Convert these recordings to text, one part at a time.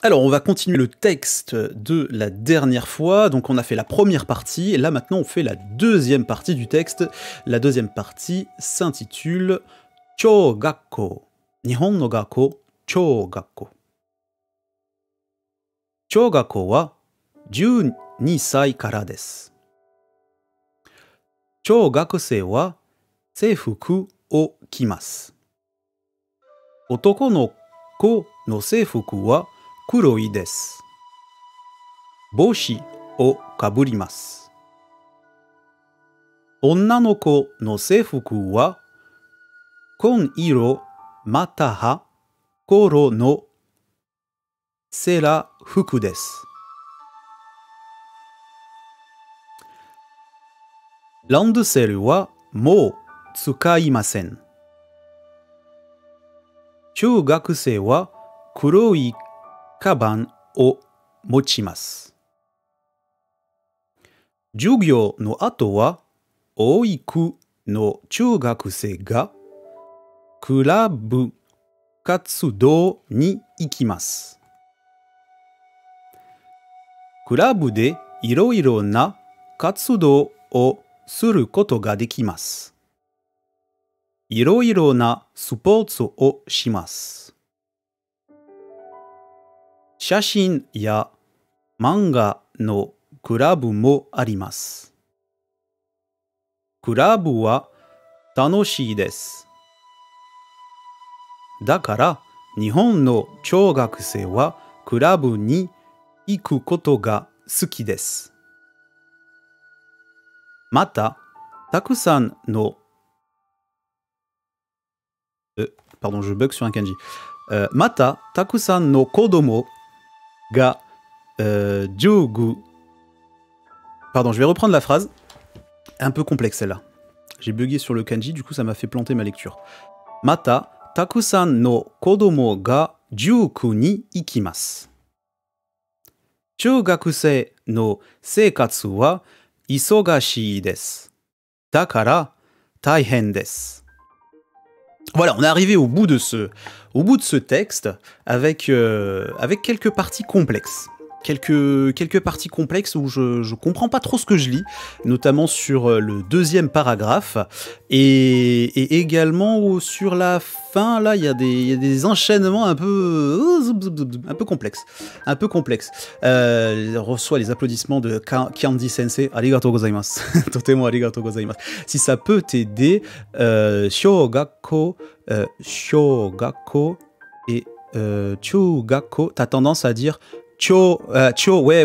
Alors, on va continuer le texte de la dernière fois. Donc, on a fait la première partie, et là, maintenant, on fait la deuxième partie du texte. La deuxième partie s'intitule Chōgakko. Nihon no gakko, Chōgakko. Chōgakko wa 12歳からです。小学生は制服を着ます。男の子の制服は黒いです。帽子をかぶります。女の子の制服は紺色または黒のセーラー服です。ランドセルはもう使いません。中学生は黒いカバンを持ちます。授業の後は、保育の中学生がクラブ活動に行きます。クラブでいろいろな活動をすることができます。いろいろなスポーツをします。写真や漫画のクラブもあります。クラブは楽しいです。だから日本の小学生はクラブに行くことが好きです。また、たくさんのpardon, je bug sur un kanji. また、たくさんの子供が上具 Pardon, je vais reprendre la phrase. Un peu complexe celle-là. J'ai bugué sur le kanji, du coup ça m'a fait planter ma lecture. Mata, takusan no kodomo ga juku ni ikimasu. Chugakusei no seikatsu wa isogashii desu. Dakara, taihen desu. Voilà, on est arrivé au bout de ce texte avec quelques parties complexes. Quelques parties complexes où je comprends pas trop ce que je lis, notamment sur le deuxième paragraphe et également sur la fin. Là, il y a des enchaînements un peu complexes, reçoit les applaudissements de Candy Sensei. Arigatou gozaimasu. Totemo arigatou gozaimasu. Si ça peut t'aider, Shōgakko et Chūgakko, t'as tendance à dire Cho, ouais,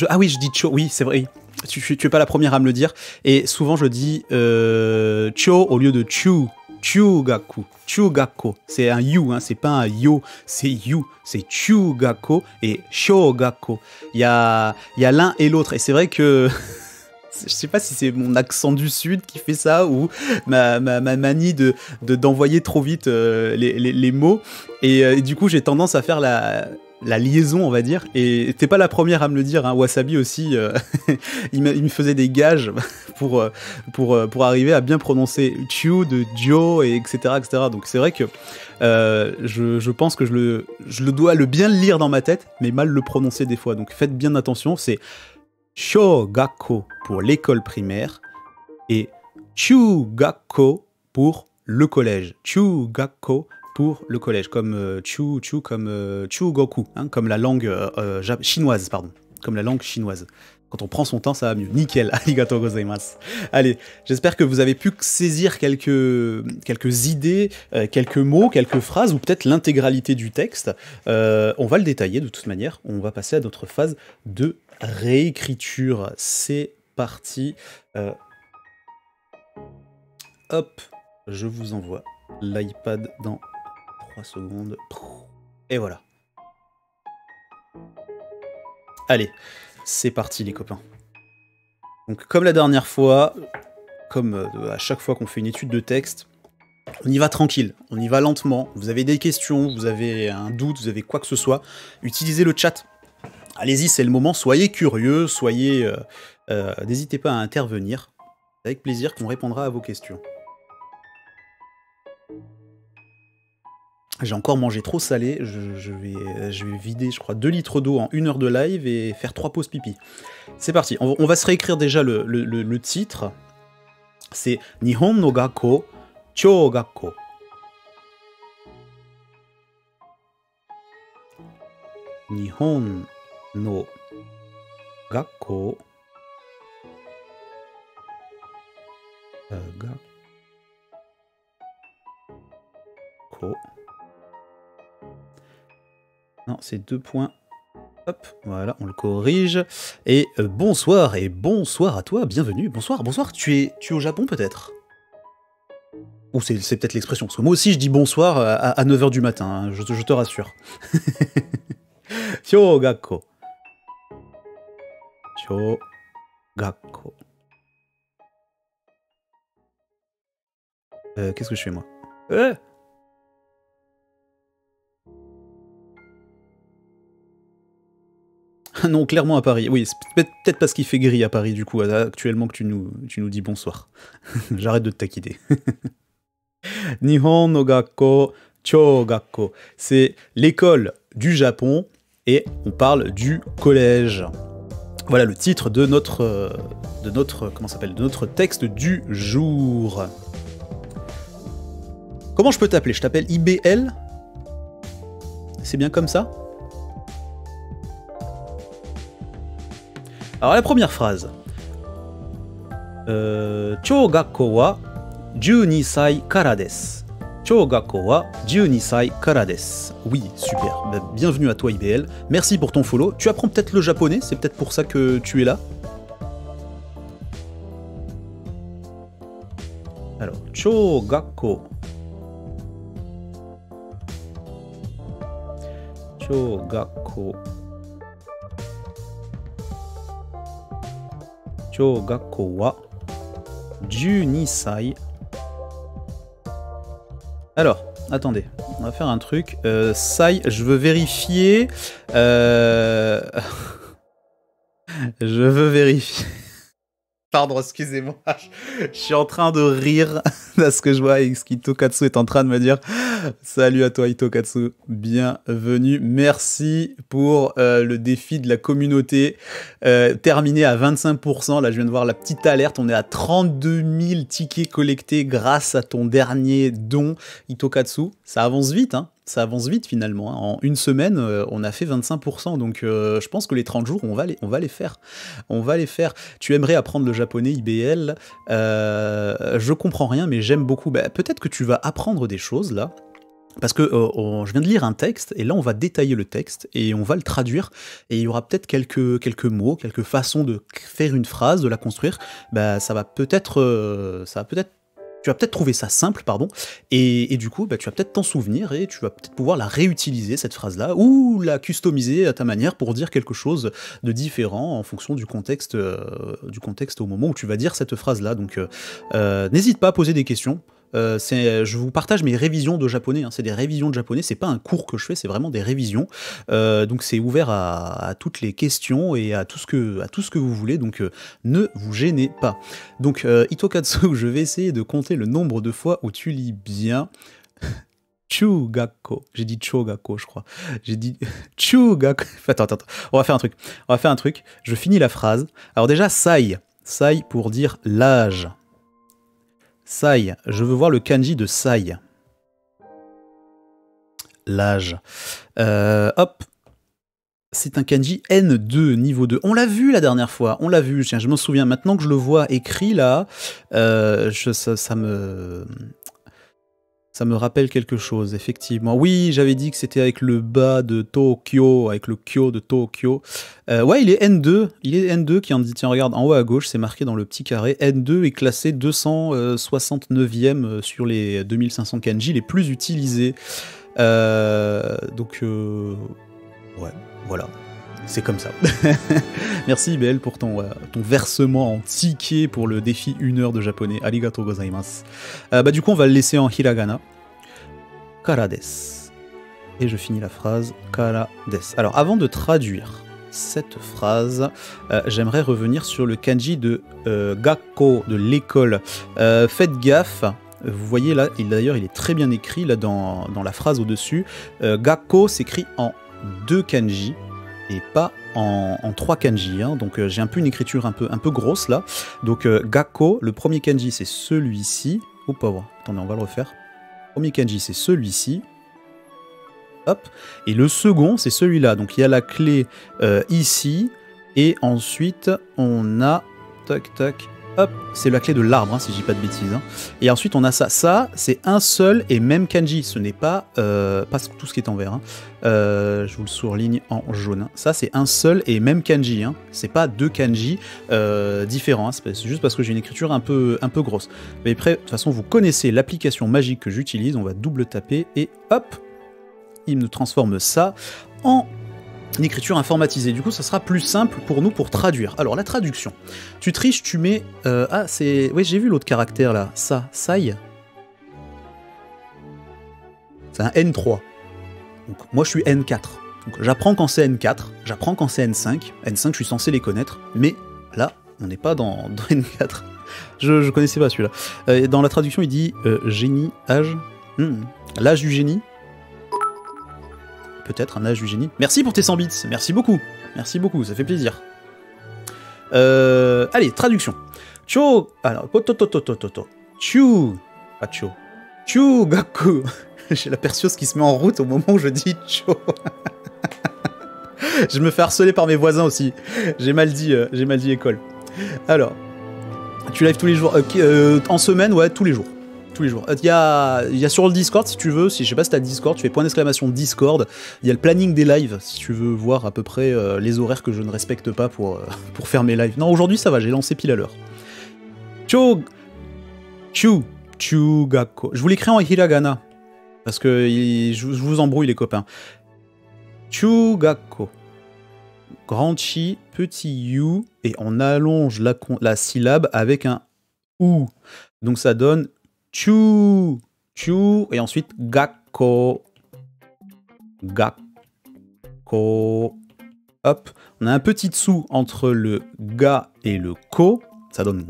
ah oui, je dis Cho, oui, c'est vrai. Tu es pas la première à me le dire. Et souvent, je dis Cho au lieu de Chu. Chūgakko. C'est un you, hein, c'est pas un yo, c'est you. C'est Chūgakko et Shōgakko. Il y a l'un et l'autre. Et c'est vrai que je sais pas si c'est mon accent du sud qui fait ça ou ma manie d'envoyer trop vite les mots. Et du coup, j'ai tendance à faire la liaison, on va dire, et t'es pas la première à me le dire, hein. Wasabi aussi, il me faisait des gages pour arriver à bien prononcer Chu de Joe, et etc. Donc c'est vrai que je pense que je le dois bien le lire dans ma tête, mais mal le prononcer des fois, donc faites bien attention, c'est Shōgakko pour l'école primaire, et Chūgakko pour le collège. Chūgakko pour le collège, comme comme Chugoku, hein, comme la langue chinoise, pardon, comme la langue chinoise. Quand on prend son temps, ça va mieux. Nickel, arigatou gozaimasu. Allez, j'espère que vous avez pu saisir quelques idées, quelques mots, quelques phrases, ou peut-être l'intégralité du texte. On va le détailler de toute manière. On va passer à notre phase de réécriture. C'est parti. Hop, je vous envoie l'iPad dans 3 secondes. Et voilà. Allez, c'est parti les copains. Donc comme la dernière fois, comme à chaque fois qu'on fait une étude de texte, on y va tranquille, on y va lentement. Vous avez des questions, vous avez un doute, vous avez quoi que ce soit, utilisez le chat. Allez-y, c'est le moment, soyez curieux, n'hésitez pas à intervenir. Avec plaisir qu'on répondra à vos questions. J'ai encore mangé trop salé, je vais vider, je crois, 2 litres d'eau en 1 heure de live et faire 3 pauses pipi. C'est parti, on va se réécrire déjà le titre. C'est Nihon no Gakko Chōgakko. Nihon no Gakko Gakko. Non, c'est 2 points. Hop, voilà, on le corrige. Et bonsoir à toi, bienvenue. Bonsoir. Tu es au Japon peut-être? Ou c'est peut-être l'expression, parce que moi aussi je dis bonsoir à 9h du matin, hein, je te rassure. Hyōgakko. Hyōgakko. Qu'est-ce que je fais moi? Non, clairement à Paris. Oui, c'est peut-être parce qu'il fait gris à Paris, du coup, actuellement, que tu nous dis bonsoir. J'arrête de te taquiner. Nihon no Gakko Chōgakko. C'est l'école du Japon et on parle du collège. Voilà le titre de notre texte du jour. Comment je peux t'appeler? Je t'appelle IBL? C'est bien comme ça? Alors la première phrase. Chōgakko wa 12 sai kara desu. Chōgakko wa 12 sai kara desu. Oui, super. Bah, bienvenue à toi IBL. Merci pour ton follow. Tu apprends peut-être le japonais, c'est peut-être pour ça que tu es là. Alors, Chōgakko. Chōgakko. Chōgakko wa 12 sai. Alors, attendez, on va faire un truc. Sai, je veux vérifier. Je veux vérifier. Pardon, excusez-moi. Je suis en train de rire parce que je vois Itokatsu est en train de me dire salut à toi Itokatsu, bienvenue. Merci pour le défi de la communauté terminé à 25%. Là, je viens de voir la petite alerte. On est à 32 000 tickets collectés grâce à ton dernier don, Itokatsu. Ça avance vite, hein. Ça avance vite finalement. Hein. En une semaine, on a fait 25%. Donc je pense que les 30 jours, on va les faire. On va les faire. Tu aimerais apprendre le japonais, IBL. Je comprends rien, mais j'aime beaucoup. Bah, peut-être que tu vas apprendre des choses là. Parce que je viens de lire un texte, et là on va détailler le texte, et on va le traduire, et il y aura peut-être quelques mots, quelques façons de faire une phrase, de la construire. Bah, tu vas peut-être trouver ça simple, pardon, et du coup, bah, tu vas peut-être t'en souvenir, et tu vas peut-être pouvoir la réutiliser, cette phrase-là, ou la customiser à ta manière pour dire quelque chose de différent en fonction du contexte au moment où tu vas dire cette phrase-là. Donc, n'hésite pas à poser des questions. Je vous partage mes révisions de japonais, hein. C'est des révisions de japonais, c'est pas un cours que je fais, c'est vraiment des révisions. Donc c'est ouvert à toutes les questions et à tout ce que vous voulez, donc ne vous gênez pas. Donc Itokatsu, je vais essayer de compter le nombre de fois où tu lis bien. Chūgakko. J'ai dit Chōgakko, je crois. J'ai dit Chūgakko. Attends. On va faire un truc. Je finis la phrase. Alors déjà, sai. Sai pour dire l'âge. Sai, je veux voir le kanji de sai. L'âge. Hop. C'est un kanji N2, niveau 2. On l'a vu la dernière fois, on l'a vu. Tiens, je m'en souviens. Maintenant que je le vois écrit là, ça me rappelle quelque chose, effectivement. Oui, j'avais dit que c'était avec le bas de Tokyo, avec le Kyo de Tokyo. Ouais, il est N2. Il est N2 qui en dit, tiens, regarde, en haut à gauche, c'est marqué dans le petit carré. N2 est classé 269e sur les 2500 kanji les plus utilisés. Donc, ouais, voilà. C'est comme ça. Merci IBL pour ton versement en ticket pour le défi 1 heure de japonais. Arigatou gozaimasu. Du coup, on va le laisser en hiragana. Kara desu. Et je finis la phrase kara desu. Alors, avant de traduire cette phrase, j'aimerais revenir sur le kanji de gakko, de l'école. Faites gaffe. vous voyez là, d'ailleurs il est très bien écrit là dans la phrase au-dessus. Gakko s'écrit en 2 kanji et pas en 3 kanji, hein. Donc j'ai un peu une écriture un peu grosse là. Donc Gakko, le premier kanji c'est celui-ci. Oh pauvre, attendez, on va le refaire. Le premier kanji c'est celui-ci. Hop. Et le second c'est celui-là. Donc il y a la clé ici. Et ensuite on a... Tac tac. Hop, c'est la clé de l'arbre, hein, si je dis pas de bêtises. Hein. Et ensuite, on a ça. Ça, c'est un seul et même kanji. Ce n'est pas tout ce qui est en vert. Hein. Je vous le souligne en jaune. Hein. Ça, c'est un seul et même kanji. Hein. C'est pas 2 kanji différents. Hein. C'est juste parce que j'ai une écriture un peu grosse. Mais après, de toute façon, vous connaissez l'application magique que j'utilise. On va double taper et hop, il me transforme ça en... une écriture informatisée. Du coup, ça sera plus simple pour nous pour traduire. Alors, la traduction. Tu triches, tu mets... ah, c'est... Oui, j'ai vu l'autre caractère, là. Ça, sai. C'est un N3. Donc, moi, je suis N4. Donc, j'apprends quand c'est N4. J'apprends quand c'est N5. N5, je suis censé les connaître. Mais là, on n'est pas dans N4. Je connaissais pas celui-là. Dans la traduction, il dit génie, âge. L'âge du génie. Peut-être un âge du génie. Merci pour tes 100 bits, merci beaucoup, ça fait plaisir. Allez, traduction. Cho, alors, chu, pas cho, chu gaku. J'ai la perceuse qui se met en route au moment où je dis cho. Je me fais harceler par mes voisins aussi. J'ai mal dit école. Alors, tu live tous les jours, en semaine, ouais, tous les jours. Tous les jours. Il y a sur le Discord, si tu veux, je sais pas si t'as le Discord, tu fais point d'exclamation Discord, il y a le planning des lives, si tu veux voir à peu près les horaires que je ne respecte pas pour faire mes lives. Non, aujourd'hui ça va, j'ai lancé pile à l'heure. Chugako. Je vous l'écris en hiragana, parce que je vous embrouille les copains. Chugako. Grand chi, petit yu, et on allonge la syllabe avec un ou. Donc ça donne chu, et ensuite gakko, hop, on a un petit dessous entre le ga et le ko, ça donne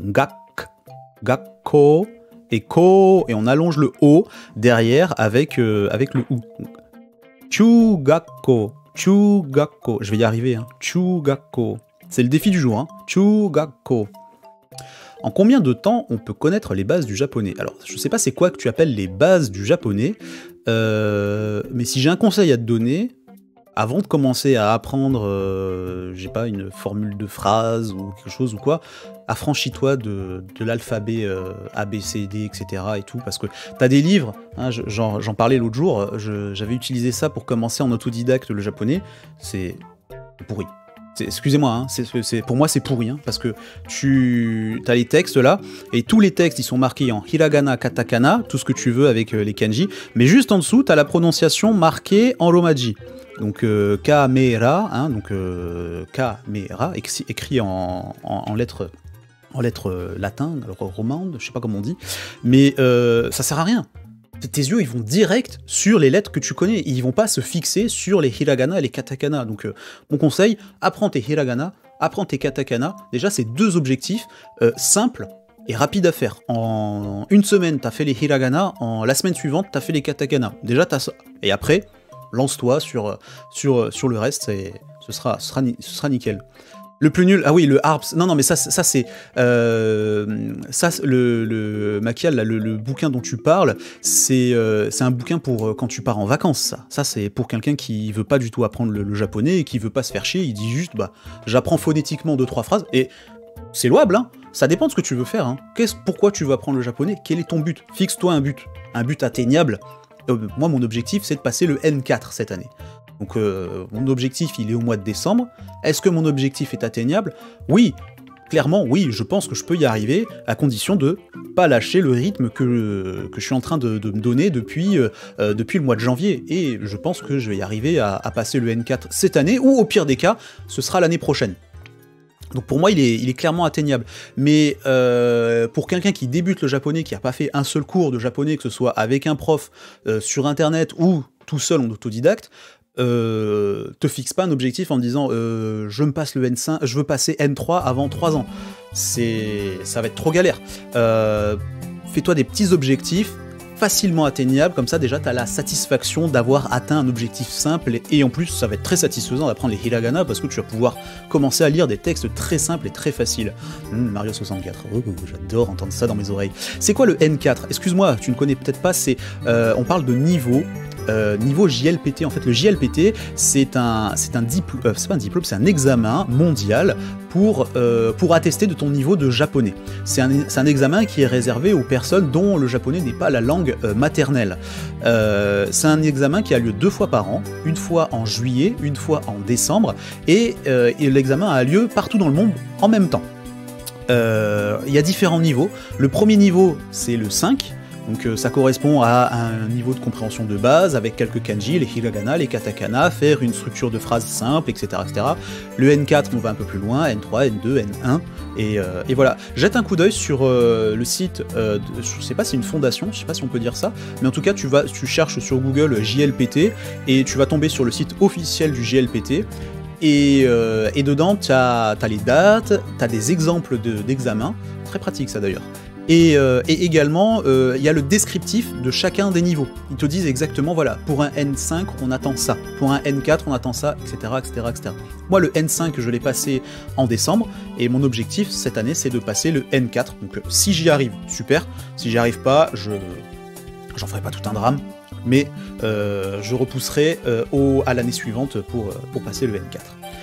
gakko, et ko, et on allonge le o derrière avec le ou. Chugako, je vais y arriver, hein. Chugako, c'est le défi du jour, hein. Chugako. En combien de temps on peut connaître les bases du japonais? Alors, je sais pas c'est quoi que tu appelles les bases du japonais, mais si j'ai un conseil à te donner, avant de commencer à apprendre, j'ai pas, une formule de phrase ou quelque chose ou quoi, affranchis-toi de l'alphabet A, B, C, D, etc. et tout, parce que t'as des livres, hein, j'en parlais l'autre jour, j'avais utilisé ça pour commencer en autodidacte le japonais, c'est pourri. Excusez-moi, hein, pour moi c'est pourri, hein, parce que tu as les textes là, et tous les textes ils sont marqués en hiragana, katakana, tout ce que tu veux avec les kanji, mais juste en dessous tu as la prononciation marquée en romaji. Donc kamera, hein, donc kamera, écrit en lettres latines, romandes, je sais pas comment on dit, mais ça sert à rien. Tes yeux, ils vont direct sur les lettres que tu connais. Ils vont pas se fixer sur les hiragana et les katakana. Donc, mon conseil, apprends tes hiragana, apprends tes katakana. Déjà, c'est 2 objectifs simples et rapides à faire. En une semaine, t'as fait les hiragana. La semaine suivante, t'as fait les katakana. Déjà, t'as ça. Et après, lance-toi sur le reste. Ce sera nickel. Le plus nul, ah oui, le harps. Non, mais ça c'est le Machial, là, le bouquin dont tu parles, c'est un bouquin pour quand tu pars en vacances. Ça c'est pour quelqu'un qui veut pas du tout apprendre le japonais et qui veut pas se faire chier. Il dit juste, j'apprends phonétiquement 2-3 phrases et c'est louable. Hein. Ça dépend de ce que tu veux faire. Hein. Pourquoi tu veux apprendre le japonais? Quel est ton but? Fixe-toi un but atteignable. Moi, mon objectif, c'est de passer le N4 cette année. Donc mon objectif, il est au mois de décembre. Est-ce que mon objectif est atteignable? Oui, clairement, oui, je pense que je peux y arriver, à condition de pas lâcher le rythme que je suis en train de me donner depuis le mois de janvier. Et je pense que je vais y arriver à passer le N4 cette année, ou au pire des cas, ce sera l'année prochaine. Donc pour moi, il est clairement atteignable. Mais pour quelqu'un qui débute le japonais, qui n'a pas fait un seul cours de japonais, que ce soit avec un prof sur Internet ou tout seul en autodidacte, te fixe pas un objectif en disant je me passe le N5, je veux passer N3 avant 3 ans. Ça va être trop galère. fais-toi des petits objectifs facilement atteignables, comme ça déjà tu as la satisfaction d'avoir atteint un objectif simple, et en plus ça va être très satisfaisant d'apprendre les hiragana, parce que tu vas pouvoir commencer à lire des textes très simples et très faciles. Mario 64, j'adore entendre ça dans mes oreilles. C'est quoi le N4? Excuse-moi, tu ne connais peut-être pas, on parle de niveau. Niveau JLPT, en fait le JLPT c'est un diplôme, c'est pas un diplôme, c'est un examen mondial pour attester de ton niveau de japonais. C'est un examen qui est réservé aux personnes dont le japonais n'est pas la langue maternelle. C'est un examen qui a lieu 2 fois par an, une fois en juillet, une fois en décembre, et l'examen a lieu partout dans le monde en même temps. Il y a différents niveaux. Le premier niveau c'est le 5. Donc ça correspond à un niveau de compréhension de base, avec quelques kanji, les hiragana, les katakana, faire une structure de phrase simple, etc., etc. Le N4, on va un peu plus loin, N3, N2, N1, et voilà. Jette un coup d'œil sur le site, je sais pas si c'est une fondation, je sais pas si on peut dire ça, mais en tout cas tu cherches sur Google JLPT, et tu vas tomber sur le site officiel du JLPT, et dedans tu as les dates, tu as des exemples d'examens, très pratique ça d'ailleurs. Et également, il y a le descriptif de chacun des niveaux. Ils te disent exactement, voilà, pour un N5, on attend ça. Pour un N4, on attend ça, etc., etc., etc. Moi, le N5, je l'ai passé en décembre, et mon objectif cette année, c'est de passer le N4. Donc, si j'y arrive, super. Si j'y arrive pas, j'en ferai pas tout un drame, mais je repousserai à l'année suivante pour passer le N4.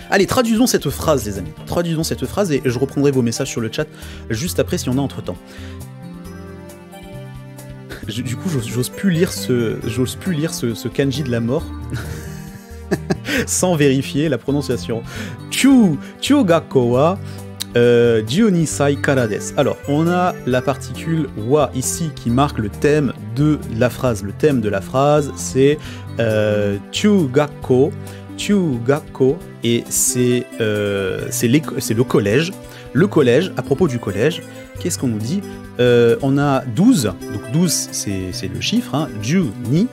Allez, traduisons cette phrase, les amis. Traduisons cette phrase, et je reprendrai vos messages sur le chat juste après si on a entre-temps. Du coup, j'ose plus lire ce kanji de la mort sans vérifier la prononciation. Chūgakko wa 12 sai kara desu. Alors, on a la particule wa ici qui marque le thème de la phrase. Le thème de la phrase, c'est Chūgakko. Chūgakko, et c'est le collège. Le collège, à propos du collège, qu'est-ce qu'on nous dit? On a 12, donc 12 c'est le chiffre, hein, Ju ni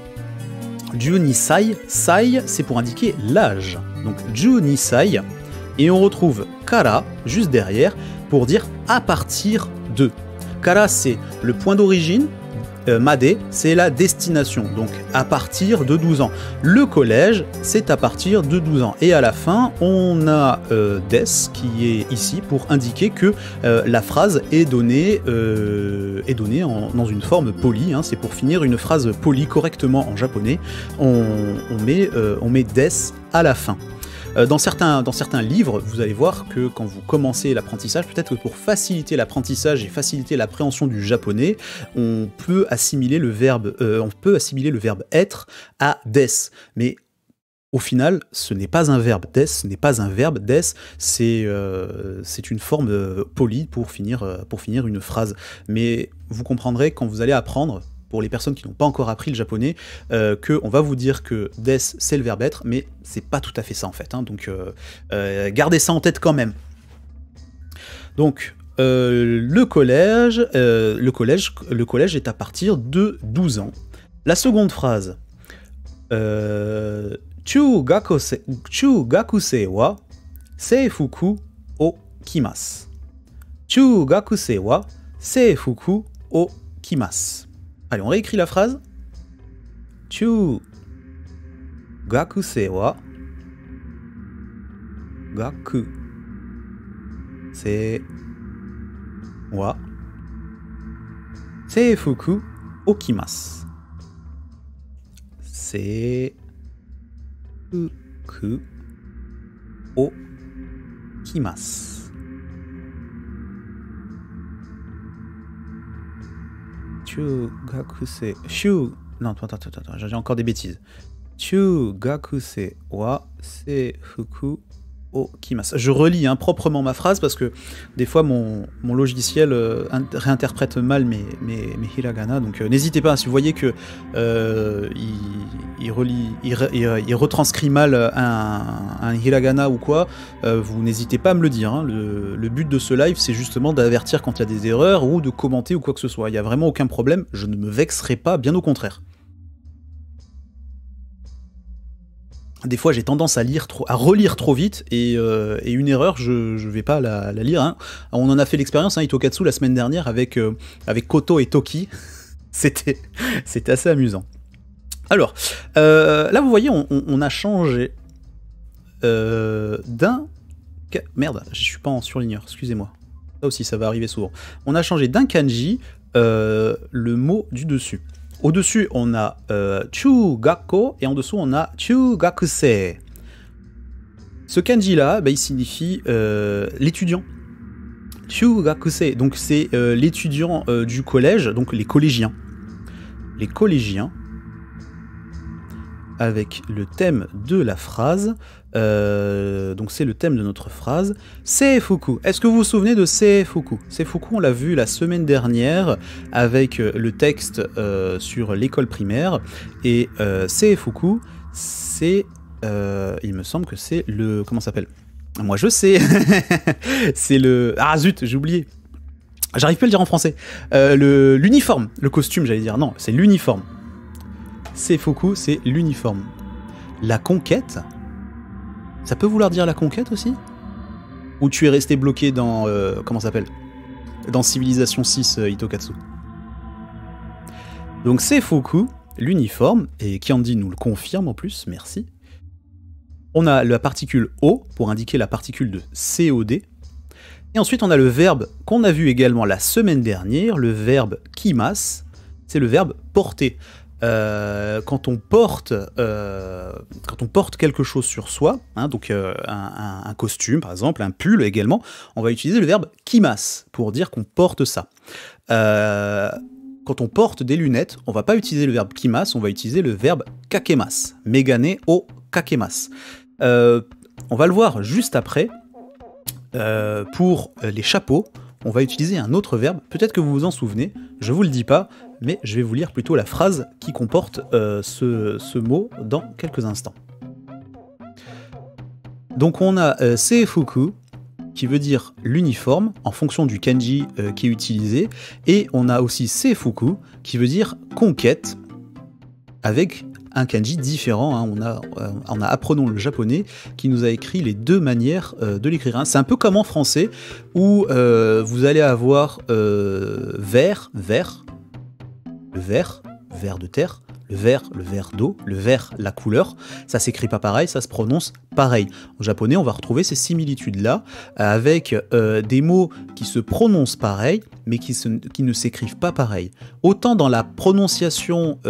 sai, sai c'est pour indiquer l'âge, donc Ju ni sai, et on retrouve kara juste derrière pour dire à partir de. Kara c'est le point d'origine, Made, c'est la destination, donc à partir de 12 ans. Le collège, c'est à partir de 12 ans. Et à la fin, on a des qui est ici pour indiquer que la phrase est donnée, dans une forme polie. Hein, c'est pour finir une phrase polie correctement en japonais. On met des à la fin. Dans certains livres, vous allez voir que quand vous commencez l'apprentissage, peut-être que pour faciliter l'apprentissage et faciliter l'appréhension du japonais, on peut assimiler le verbe être à des. Mais au final, ce n'est pas un verbe des, c'est une forme polie pour finir une phrase. Mais vous comprendrez quand vous allez apprendre, pour les personnes qui n'ont pas encore appris le japonais, qu'on va vous dire que des c'est le verbe être, mais c'est pas tout à fait ça en fait, hein, donc gardez ça en tête quand même. Donc le collège est à partir de 12 ans. La seconde phrase, Chūgakuse wa seifuku o kimasu. Chūgakuse wa seifuku o kimasu. Allez, on réécrit la phrase. Chūgakuse wa gakuse wa seifuku o kimasu. Seifuku o kimasu. Non, attends, j'ai encore des bêtises. Chūgakuse wa seifuku o kimasu. Je relis proprement ma phrase parce que des fois mon logiciel réinterprète mal mes hiragana, donc n'hésitez pas, si vous voyez que il retranscrit mal un hiragana ou quoi, vous n'hésitez pas à me le dire. Hein. Le but de ce live, c'est justement d'avertir quand il y a des erreurs ou de commenter ou quoi que ce soit. Il n'y a vraiment aucun problème, je ne me vexerai pas, bien au contraire. des fois j'ai tendance à relire trop vite, et une erreur, je vais pas la lire. Hein. On en a fait l'expérience, hein, Hitokatsu, la semaine dernière avec Koto et Toki. C'était assez amusant. Alors, là vous voyez, on a changé d'un... Merde, je suis pas en surligneur, excusez-moi. Ça aussi, ça va arriver souvent. On a changé d'un kanji le mot du dessus. Au-dessus, on a Chugakko, et en dessous, on a Chugakusei. Ce kanji-là, il signifie l'étudiant. Chugakusei, donc c'est l'étudiant du collège, donc les collégiens. Les collégiens, avec le thème de la phrase, donc c'est le thème de notre phrase, Seifuku. Est-ce que vous vous souvenez de Seifuku? Seifuku, on l'a vu la semaine dernière avec le texte sur l'école primaire, et Seifuku, c'est, il me semble que c'est le, comment ça s'appelle? Moi je sais, c'est le, ah zut, j'ai oublié. J'arrive plus à le dire en français. L'uniforme, le costume, j'allais dire. Non, c'est l'uniforme. Seifuku, c'est l'uniforme. La conquête, ça peut vouloir dire la conquête aussi? Ou tu es resté bloqué dans... comment ça s'appelle? Dans Civilisation 6 Hitokatsu. Donc Seifuku, l'uniforme, et Kyandi nous le confirme en plus, merci. On a la particule O pour indiquer la particule de COD. Et ensuite on a le verbe qu'on a vu également la semaine dernière, le verbe kimas, c'est le verbe porter. Quand on porte quelque chose sur soi, hein, donc un costume par exemple, un pull également, on va utiliser le verbe kimas pour dire qu'on porte ça. Quand on porte des lunettes, on va pas utiliser le verbe kimas, on va utiliser le verbe kakemas, megane o kakemas. On va le voir juste après. Pour les chapeaux, on va utiliser un autre verbe, peut-être que vous vous en souvenez, je vous le dis pas, mais je vais vous lire plutôt la phrase qui comporte ce mot dans quelques instants. Donc on a Seifuku, qui veut dire l'uniforme, en fonction du kanji qui est utilisé, et on a aussi Seifuku, qui veut dire conquête, avec un kanji différent, hein. On a Apprenons le japonais qui nous a écrit les deux manières de l'écrire. Hein. C'est un peu comme en français où vous allez avoir vert, le vert de terre, le vert d'eau, le vert, la couleur. Ça s'écrit pas pareil, ça se prononce pareil. En japonais, on va retrouver ces similitudes-là avec des mots qui se prononcent pareil, mais qui ne s'écrivent pas pareil. Autant dans la prononciation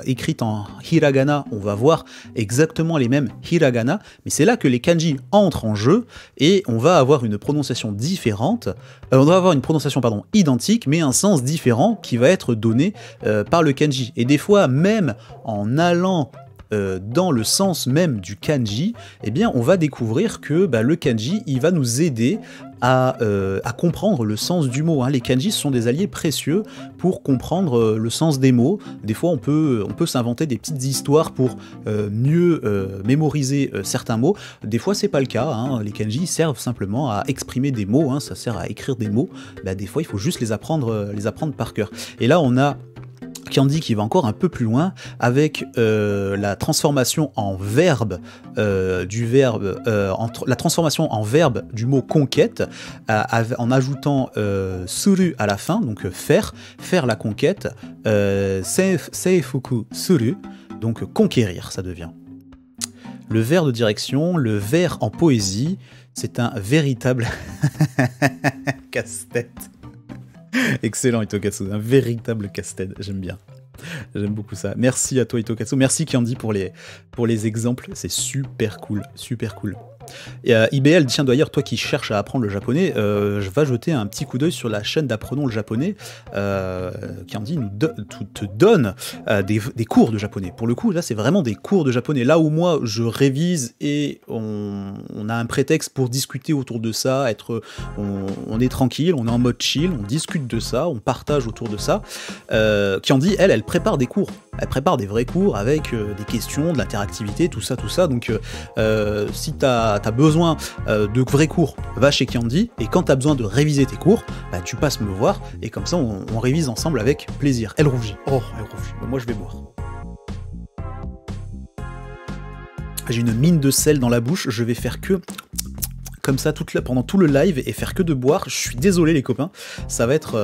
écrite en hiragana, on va voir exactement les mêmes hiragana, mais c'est là que les kanji entrent en jeu et on va avoir une prononciation différente. On va avoir une prononciation identique, mais un sens différent qui va être donné par le kanji. Et des fois, même en allant dans le sens même du kanji, eh bien on va découvrir que le kanji il va nous aider à comprendre le sens du mot. Hein. Les kanji sont des alliés précieux pour comprendre le sens des mots. Des fois on peut s'inventer des petites histoires pour mieux mémoriser certains mots. Des fois c'est pas le cas. Hein. Les kanji servent simplement à exprimer des mots. Hein. Ça sert à écrire des mots. Des fois il faut juste les apprendre par cœur. Et là on a Kyandi qui va encore un peu plus loin avec la transformation en verbe la transformation en verbe du mot conquête en ajoutant suru à la fin, donc faire la conquête, seifuku suru, donc conquérir ça devient. Le vers de direction, le vers en poésie, c'est un véritable casse-tête. Excellent Hitokatsu, un véritable casse-tête, j'aime bien. J'aime beaucoup ça. Merci à toi Hitokatsu, merci Kyandi pour les exemples, c'est super cool, super cool. Et IBL, tiens d'ailleurs, toi qui cherches à apprendre le japonais, je vais jeter un petit coup d'œil sur la chaîne d'Apprenons le japonais. Kyandi te donne des cours de japonais. Pour le coup, là, c'est vraiment des cours de japonais. Là où moi, je révise et on a un prétexte pour discuter autour de ça, on est tranquille, on est en mode chill, on discute de ça, on partage autour de ça. Kyandi, elle prépare des cours. Elle prépare des vrais cours avec des questions, de l'interactivité, tout ça. Donc, si t'as besoin de vrais cours, va chez Kyandi, et quand t'as besoin de réviser tes cours, tu passes me voir, et comme ça on révise ensemble avec plaisir. Elle rougit. Oh, elle rougit. Moi je vais boire. J'ai une mine de sel dans la bouche, je vais faire que comme ça pendant tout le live et faire que de boire. Je suis désolé les copains, ça va être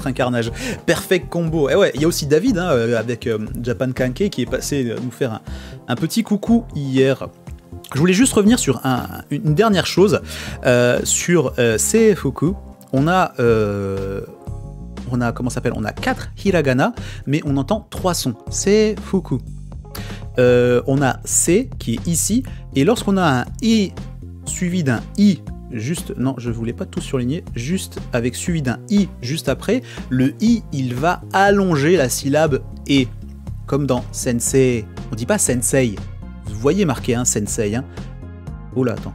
un carnage. Perfect combo. Et ouais, il y a aussi David hein, avec Japan Kanke qui est passé nous faire un petit coucou hier. Je voulais juste revenir sur une dernière chose sur Seifuku. On a comment s'appelle ? On a 4 hiragana, mais on entend 3 sons. Seifuku. On a C qui est ici, et lorsqu'on a un I suivi d'un I juste, non je voulais pas tout surligner, juste avec suivi d'un I juste après, le I il va allonger la syllabe E, comme dans sensei, on dit pas sensei, vous voyez marqué hein, sensei, hein. Oh là attends,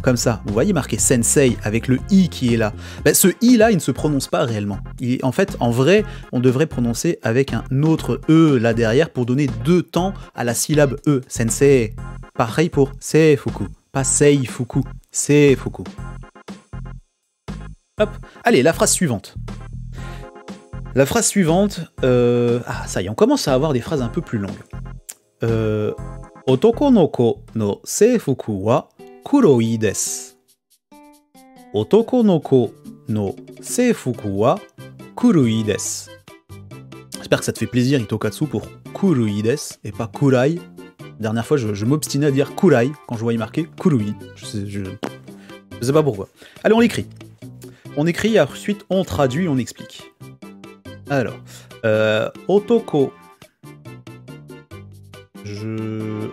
comme ça, vous voyez marqué sensei avec le I qui est là. Ben, ce I là, il ne se prononce pas réellement. En fait, en vrai, on devrait prononcer avec un autre E là derrière pour donner 2 temps à la syllabe E. Sensei. Pareil pour Seifuku. Pas Seifuku. Seifuku. Hop. Allez, la phrase suivante. La phrase suivante. Ah, ça y est, on commence à avoir des phrases un peu plus longues. Otoko no ko no seifuku wa kuroi desu. Otoko no ko no seifuku wa kuroi desu. J'espère que ça te fait plaisir, Hitokatsu, pour kuroi desu et pas kurai. Dernière fois, je m'obstinais à dire kurai quand je voyais marqué kuroi. Je sais pas pourquoi. Allez, on l'écrit. On écrit, ensuite on traduit, on explique. Alors, otoko.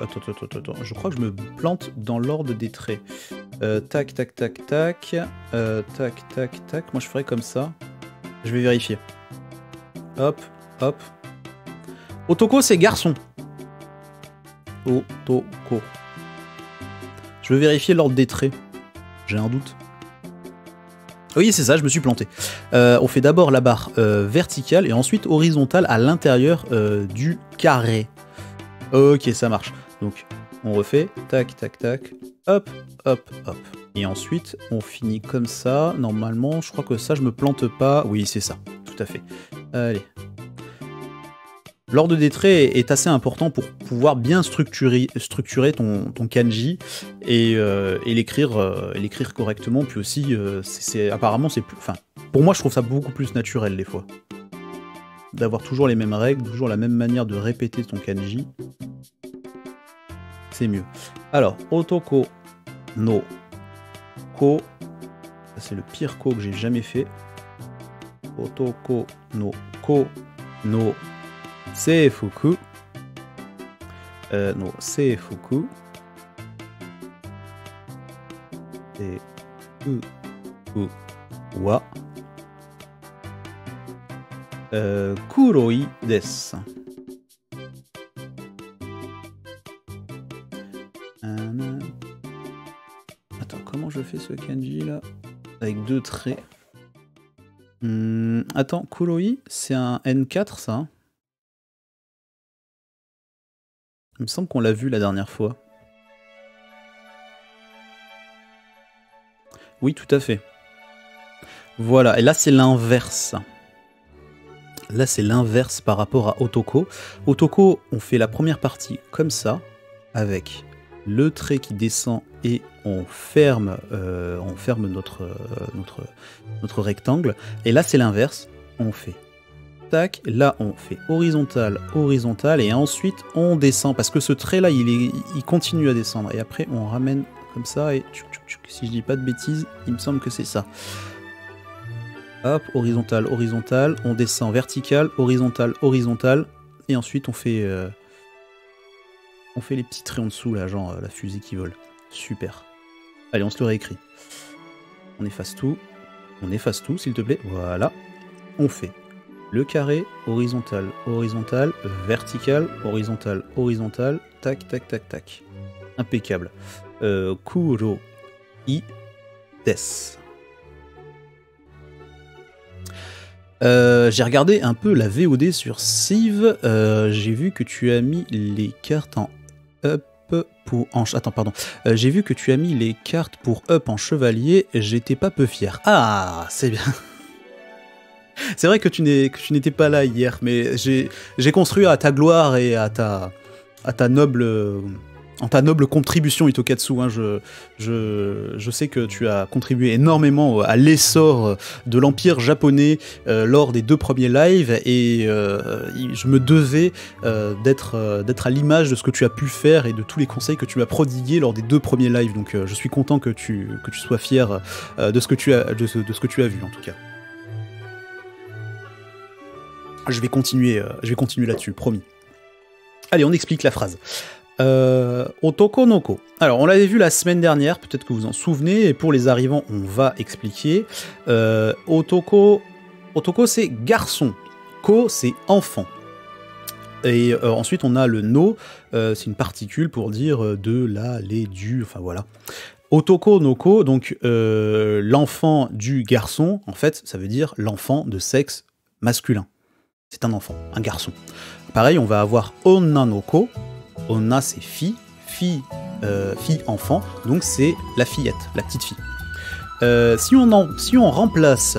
Attends, je crois que je me plante dans l'ordre des traits. Tac, tac, tac, tac. Tac, tac, tac. Moi, je ferais comme ça. Je vais vérifier. Hop, hop. Otoko, c'est garçon. Otoko. Je veux vérifier l'ordre des traits. J'ai un doute. Oui, c'est ça, je me suis planté. On fait d'abord la barre verticale et ensuite horizontale à l'intérieur du carré. Ok, ça marche. Donc, on refait. Tac, tac, tac. Hop, hop, hop. Et ensuite, on finit comme ça. Normalement, je crois que ça, je me plante pas. Oui, c'est ça. Tout à fait. Allez. L'ordre des traits est assez important pour pouvoir bien structurer ton kanji et l'écrire correctement. Puis aussi, apparemment, c'est plus... Enfin, pour moi, je trouve ça beaucoup plus naturel, des fois. D'avoir toujours les mêmes règles, toujours la même manière de répéter ton kanji. C'est mieux. Alors, otoko no ko. C'est le pire ko que j'ai jamais fait. Otoko no ko no seifuku. No seifuku. Seifuku wa kuroi desu. Attends, comment je fais ce kanji là? Avec 2 traits. Attends, kuroi, c'est un N4 ça? Il me semble qu'on l'a vu la dernière fois. Oui, tout à fait. Voilà, et là c'est l'inverse. Là c'est l'inverse par rapport à Otoko. Otoko, on fait la première partie comme ça, avec le trait qui descend et on ferme notre rectangle. Et là c'est l'inverse, on fait tac, là on fait horizontal, horizontal, et ensuite on descend, parce que ce trait là il continue à descendre, et après on ramène comme ça, et si je dis pas de bêtises, il me semble que c'est ça. Hop, horizontal, horizontal, on descend vertical, horizontal, horizontal, et ensuite on fait les petits traits en dessous là, genre la fusée qui vole. Super. Allez, on se le réécrit. On efface tout s'il te plaît, voilà. On fait le carré, horizontal, horizontal, vertical, horizontal, horizontal, tac, tac, tac, tac. Impeccable. Kuroi desu. J'ai regardé un peu la VOD sur Civ, j'ai vu que tu as mis les cartes en up pour... Attends, pardon. J'ai vu que tu as mis les cartes pour up en chevalier, j'étais pas peu fier. Ah, c'est bien. C'est vrai que tu n'étais pas là hier, mais j'ai construit à ta gloire et à ta noble contribution, Itokatsu. Hein. Je sais que tu as contribué énormément à l'essor de l'Empire japonais lors des 2 premiers lives, et je me devais d'être à l'image de ce que tu as pu faire et de tous les conseils que tu m'as prodigués lors des 2 premiers lives. Donc je suis content que tu sois fier de ce que tu as vu, en tout cas. Je vais continuer là-dessus, promis. Allez, on explique la phrase. Otoko noko. Alors, on l'avait vu la semaine dernière, peut-être que vous en souvenez, et pour les arrivants, on va expliquer. Otoko, c'est garçon. Ko, c'est enfant. Et ensuite, on a le no, c'est une particule pour dire de, la, les, du, enfin voilà. Otoko noko, donc l'enfant du garçon, en fait, ça veut dire l'enfant de sexe masculin. C'est un enfant, un garçon. Pareil, on va avoir onna noko. Onna, c'est fille, enfant, donc c'est la fillette, la petite fille. Si on remplace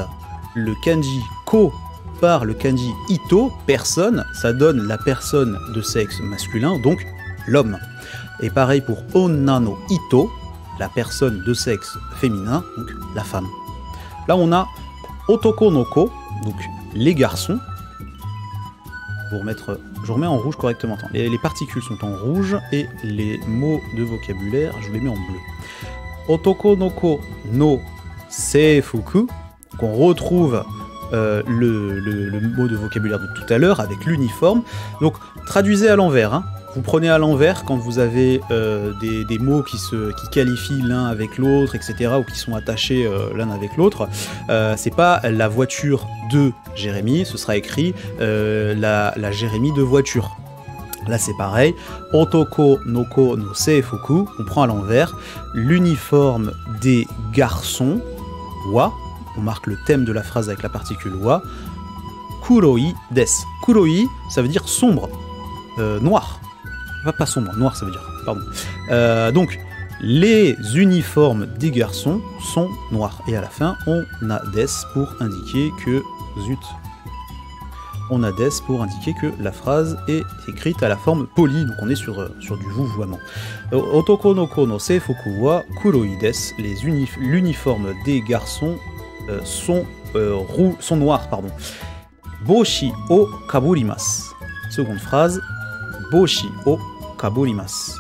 le kanji ko par le kanji ito, personne, ça donne la personne de sexe masculin, donc l'homme. Et pareil pour onna no ito, la personne de sexe féminin, donc la femme. Là on a otoko no ko, donc les garçons. Je remets en rouge correctement. Les particules sont en rouge et les mots de vocabulaire, je les mets en bleu. Otoko no ko no seifuku, qu'on retrouve le mot de vocabulaire de tout à l'heure avec l'uniforme. Donc traduisez à l'envers. Hein. Vous prenez à l'envers quand vous avez des mots qui qualifient l'un avec l'autre, etc., ou qui sont attachés l'un avec l'autre. C'est pas la voiture de Jérémy, ce sera écrit la Jérémy de voiture. Là c'est pareil. Otoko noko no seifuku, on prend à l'envers. L'uniforme des garçons, wa, on marque le thème de la phrase avec la particule wa. Kuroi des. Kuroi, ça veut dire sombre, noir. Pas sombre, noir ça veut dire, pardon. Donc, les uniformes des garçons sont noirs. Et à la fin, on a des pour indiquer que... Zut. On a des pour indiquer que la phrase est écrite à la forme polie. Donc on est sur du vouvoiement. Otoko no ko no seifuku wa kuroi des. L'uniforme des garçons sont noirs. Pardon. Boshi o kaburimasu. Seconde phrase. Boshi o kaburimasu.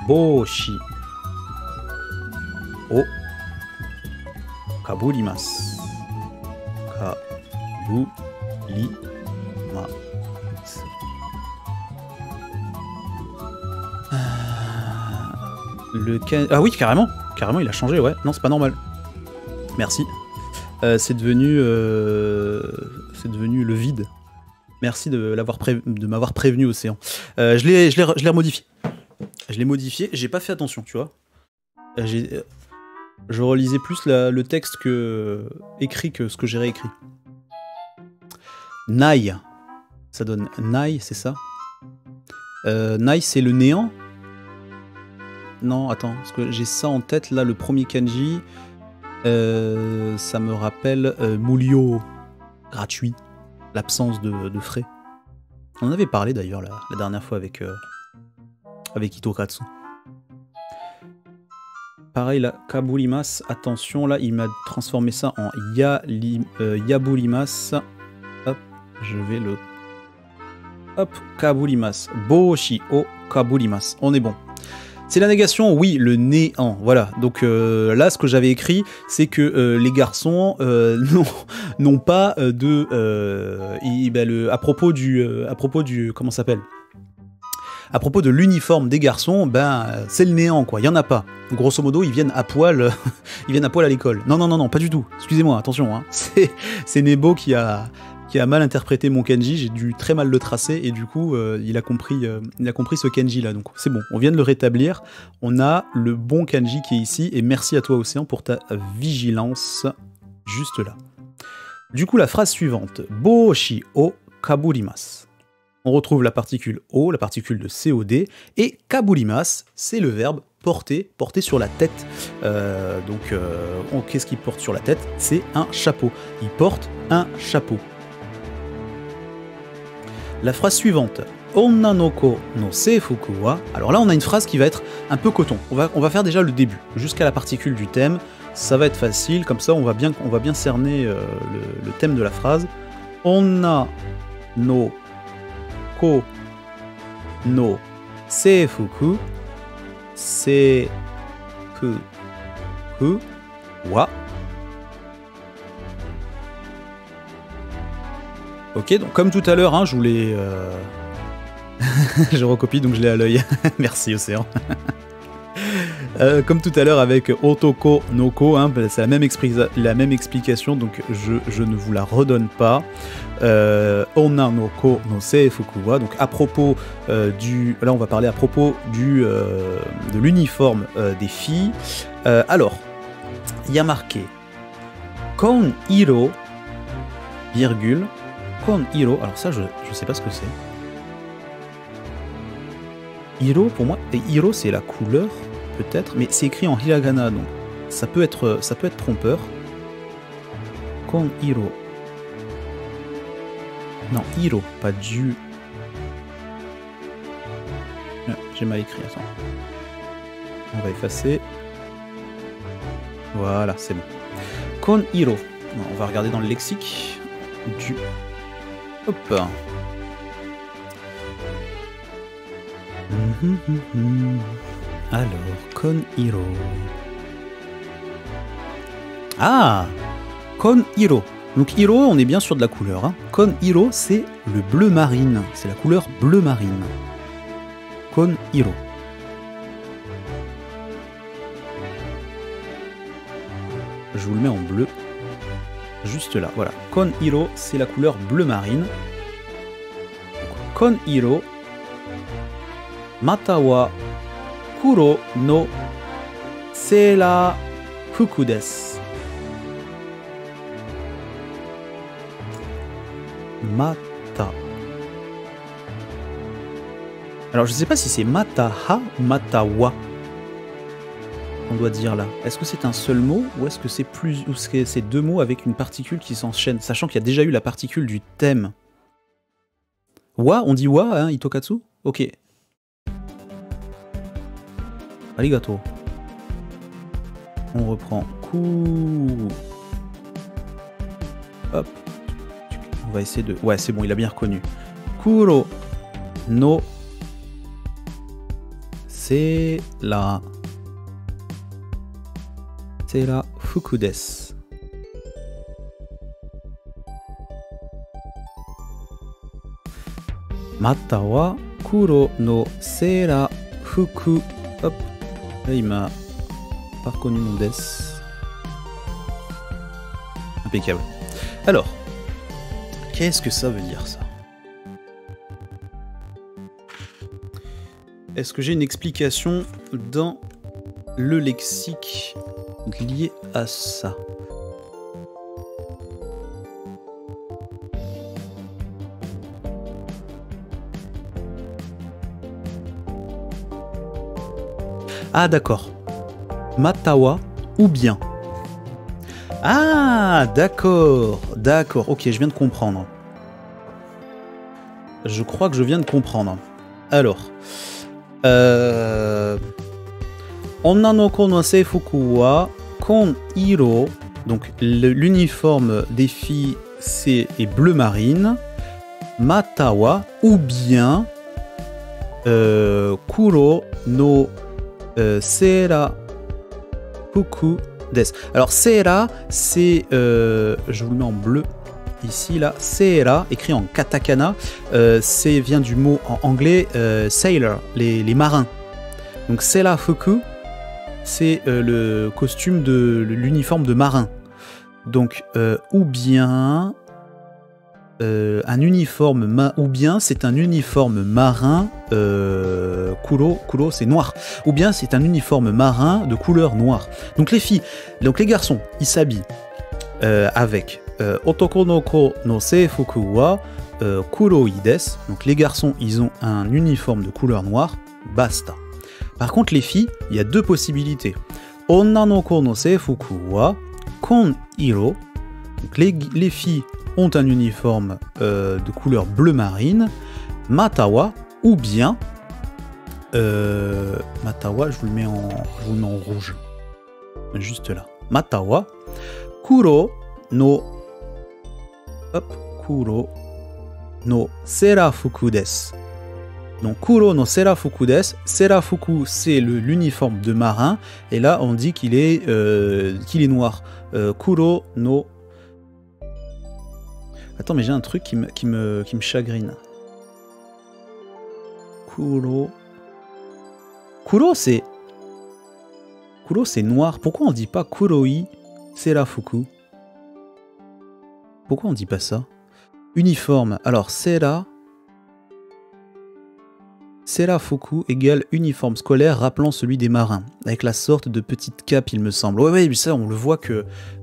Boshi o kaburimasu. Kaburimasu. Ah oui, carrément, il a changé, ouais. Non, c'est pas normal. Merci. C'est devenu le vide. Merci de m'avoir prévenu, Océan. Je l'ai remodifié. Je l'ai modifié, j'ai pas fait attention, tu vois. Je relisais plus le texte écrit que ce que j'ai réécrit. Nai. Ça donne Nai, c'est ça? Nai, c'est le néant? Non, attends, parce que j'ai ça en tête, là, le premier kanji. Ça me rappelle Mulio, gratuit. L'absence de frais. On en avait parlé d'ailleurs la dernière fois avec Itokatsu. Pareil là, kaburimas, attention là, il m'a transformé ça en yaburimas. Hop, je vais le... Hop, kaburimas. Boshi o kaburimas. On est bon. C'est la négation, oui, le néant. Voilà. Donc là, ce que j'avais écrit, c'est que les garçons n'ont pas de... à propos du... comment ça s'appelle ? À propos de l'uniforme des garçons, c'est le néant, quoi. Il y en a pas. Grosso modo, ils viennent à poil, à l'école. Non, pas du tout. Excusez-moi, attention. Hein. C'est Nebo qui a mal interprété mon kanji. J'ai dû très mal le tracer et du coup, il a compris ce kanji là. Donc c'est bon, on vient de le rétablir. On a le bon kanji qui est ici et merci à toi Océan pour ta vigilance juste là. Du coup, la phrase suivante. Boshi o kaburimasu. On retrouve la particule O, la particule de COD, et kaburimas, c'est le verbe porter, porter sur la tête. Qu'est-ce qu'il porte sur la tête? C'est un chapeau. Il porte un chapeau. La phrase suivante. Onna no ko no seifuku wa. Alors là, on a une phrase qui va être un peu coton. On va faire déjà le début, jusqu'à la particule du thème. Ça va être facile, comme ça on va bien cerner le thème de la phrase. Onna no ko no seifuku wa. Ok, donc comme tout à l'heure, hein, je voulais... je recopie, donc je l'ai à l'œil. Merci, Océan. Comme tout à l'heure avec Otoko no ko, hein, c'est la même explication, donc je ne vous la redonne pas. Onna no ko no seifuku wa, donc à propos là on va parler à propos de l'uniforme des filles. Alors, il y a marqué kon iro, virgule, kon iro, alors ça je sais pas ce que c'est. Iro, pour moi, et iro c'est la couleur, peut-être, mais c'est écrit en hiragana, donc ça peut être trompeur. Kon iro. Non, iro, pas du... J'ai mal écrit, attends. On va effacer. Voilà, c'est bon. Kon iro. On va regarder dans le lexique du... Hop. Alors, kon iro. Ah, kon iro. Donc iro, on est bien sûr de la couleur. Hein. Kon iro, c'est le bleu marine. C'est la couleur bleu marine. Kon iro. Je vous le mets en bleu. Juste là, voilà. Kon iro, c'est la couleur bleu marine. Kon iro. Mata wa kuro no seira fuku desu. Mata. Alors je sais pas si c'est mataha ou matawa. On doit dire là. Est-ce que c'est un seul mot ou est-ce que c'est c'est deux mots avec une particule qui s'enchaîne, sachant qu'il y a déjà eu la particule du thème. Wa, on dit wa, hein, Itokatsu. Ok. Arigato. On reprend. Hop. On va essayer de... Ouais, c'est bon, il a bien reconnu. Kuro no seira fuku desu. Mata wa kuro no seira fuku. Hop. Là, il m'a pas reconnu mon des. Impeccable. Alors, qu'est-ce que ça veut dire, ça? Est-ce que j'ai une explication dans le lexique lié à ça? Ah d'accord. Matawa ou bien. Ah d'accord. D'accord. Ok, je viens de comprendre. Je crois que je viens de comprendre. Alors. Onna no ko no seifuku wa kon iro. Donc l'uniforme des filles c'est bleu marine. Matawa ou bien kuro no seira fuku desu. Alors seira, c'est je vous le mets en bleu ici là. Seira, écrit en katakana, vient du mot en anglais sailor, les marins. Donc seira fuku, c'est le costume de l'uniforme de marin. Donc ou bien un uniforme ou bien c'est un uniforme marin kuro c'est noir, ou bien c'est un uniforme marin de couleur noire. Donc les filles, donc les garçons, ils s'habillent avec otoko no ko no seifuku wa kuroi desu. Donc les garçons, ils ont un uniforme de couleur noire. Basta. Par contre, les filles, il y a deux possibilités. Onna no ko no seifuku wa kon iro. Donc les filles ont un uniforme de couleur bleu marine. Matawa, ou bien... Matawa, je vous le mets en rouge. Juste là. Matawa, kuro no... Hop, kuro no serafuku desu. Donc kuro no serafuku desu. Serafuku, c'est l'uniforme de marin. Et là, on dit qu'il est noir. Kuro no... Attends, mais j'ai un truc qui me chagrine. Kuro... Kuro, c'est noir. Pourquoi on dit pas kuroi serafuku? Pourquoi on dit pas ça? Uniforme. Alors, serafuku égale uniforme scolaire rappelant celui des marins, avec la sorte de petite cape, il me semble. Ouais, mais ça, on le voit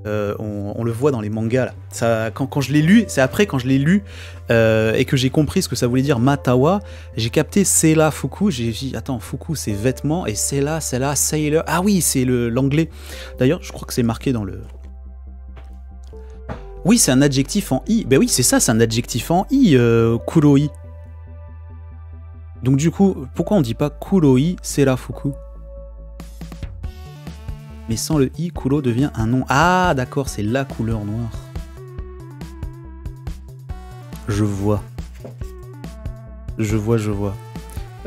on le voit dans les mangas là. Ça, quand je l'ai lu, c'est après quand je l'ai lu et que j'ai compris ce que ça voulait dire Matawa, j'ai capté Serafuku, j'ai dit attends, fuku c'est vêtements et Sela, sailor. Ah oui, c'est l'anglais. D'ailleurs, je crois que c'est marqué dans le... Oui, c'est un adjectif en i. Ben oui, c'est ça, c'est un adjectif en i, kuroi. Donc du coup, pourquoi on dit pas kuroi serafuku? Mais sans le i, kuro devient un nom. Ah d'accord, c'est la couleur noire. Je vois.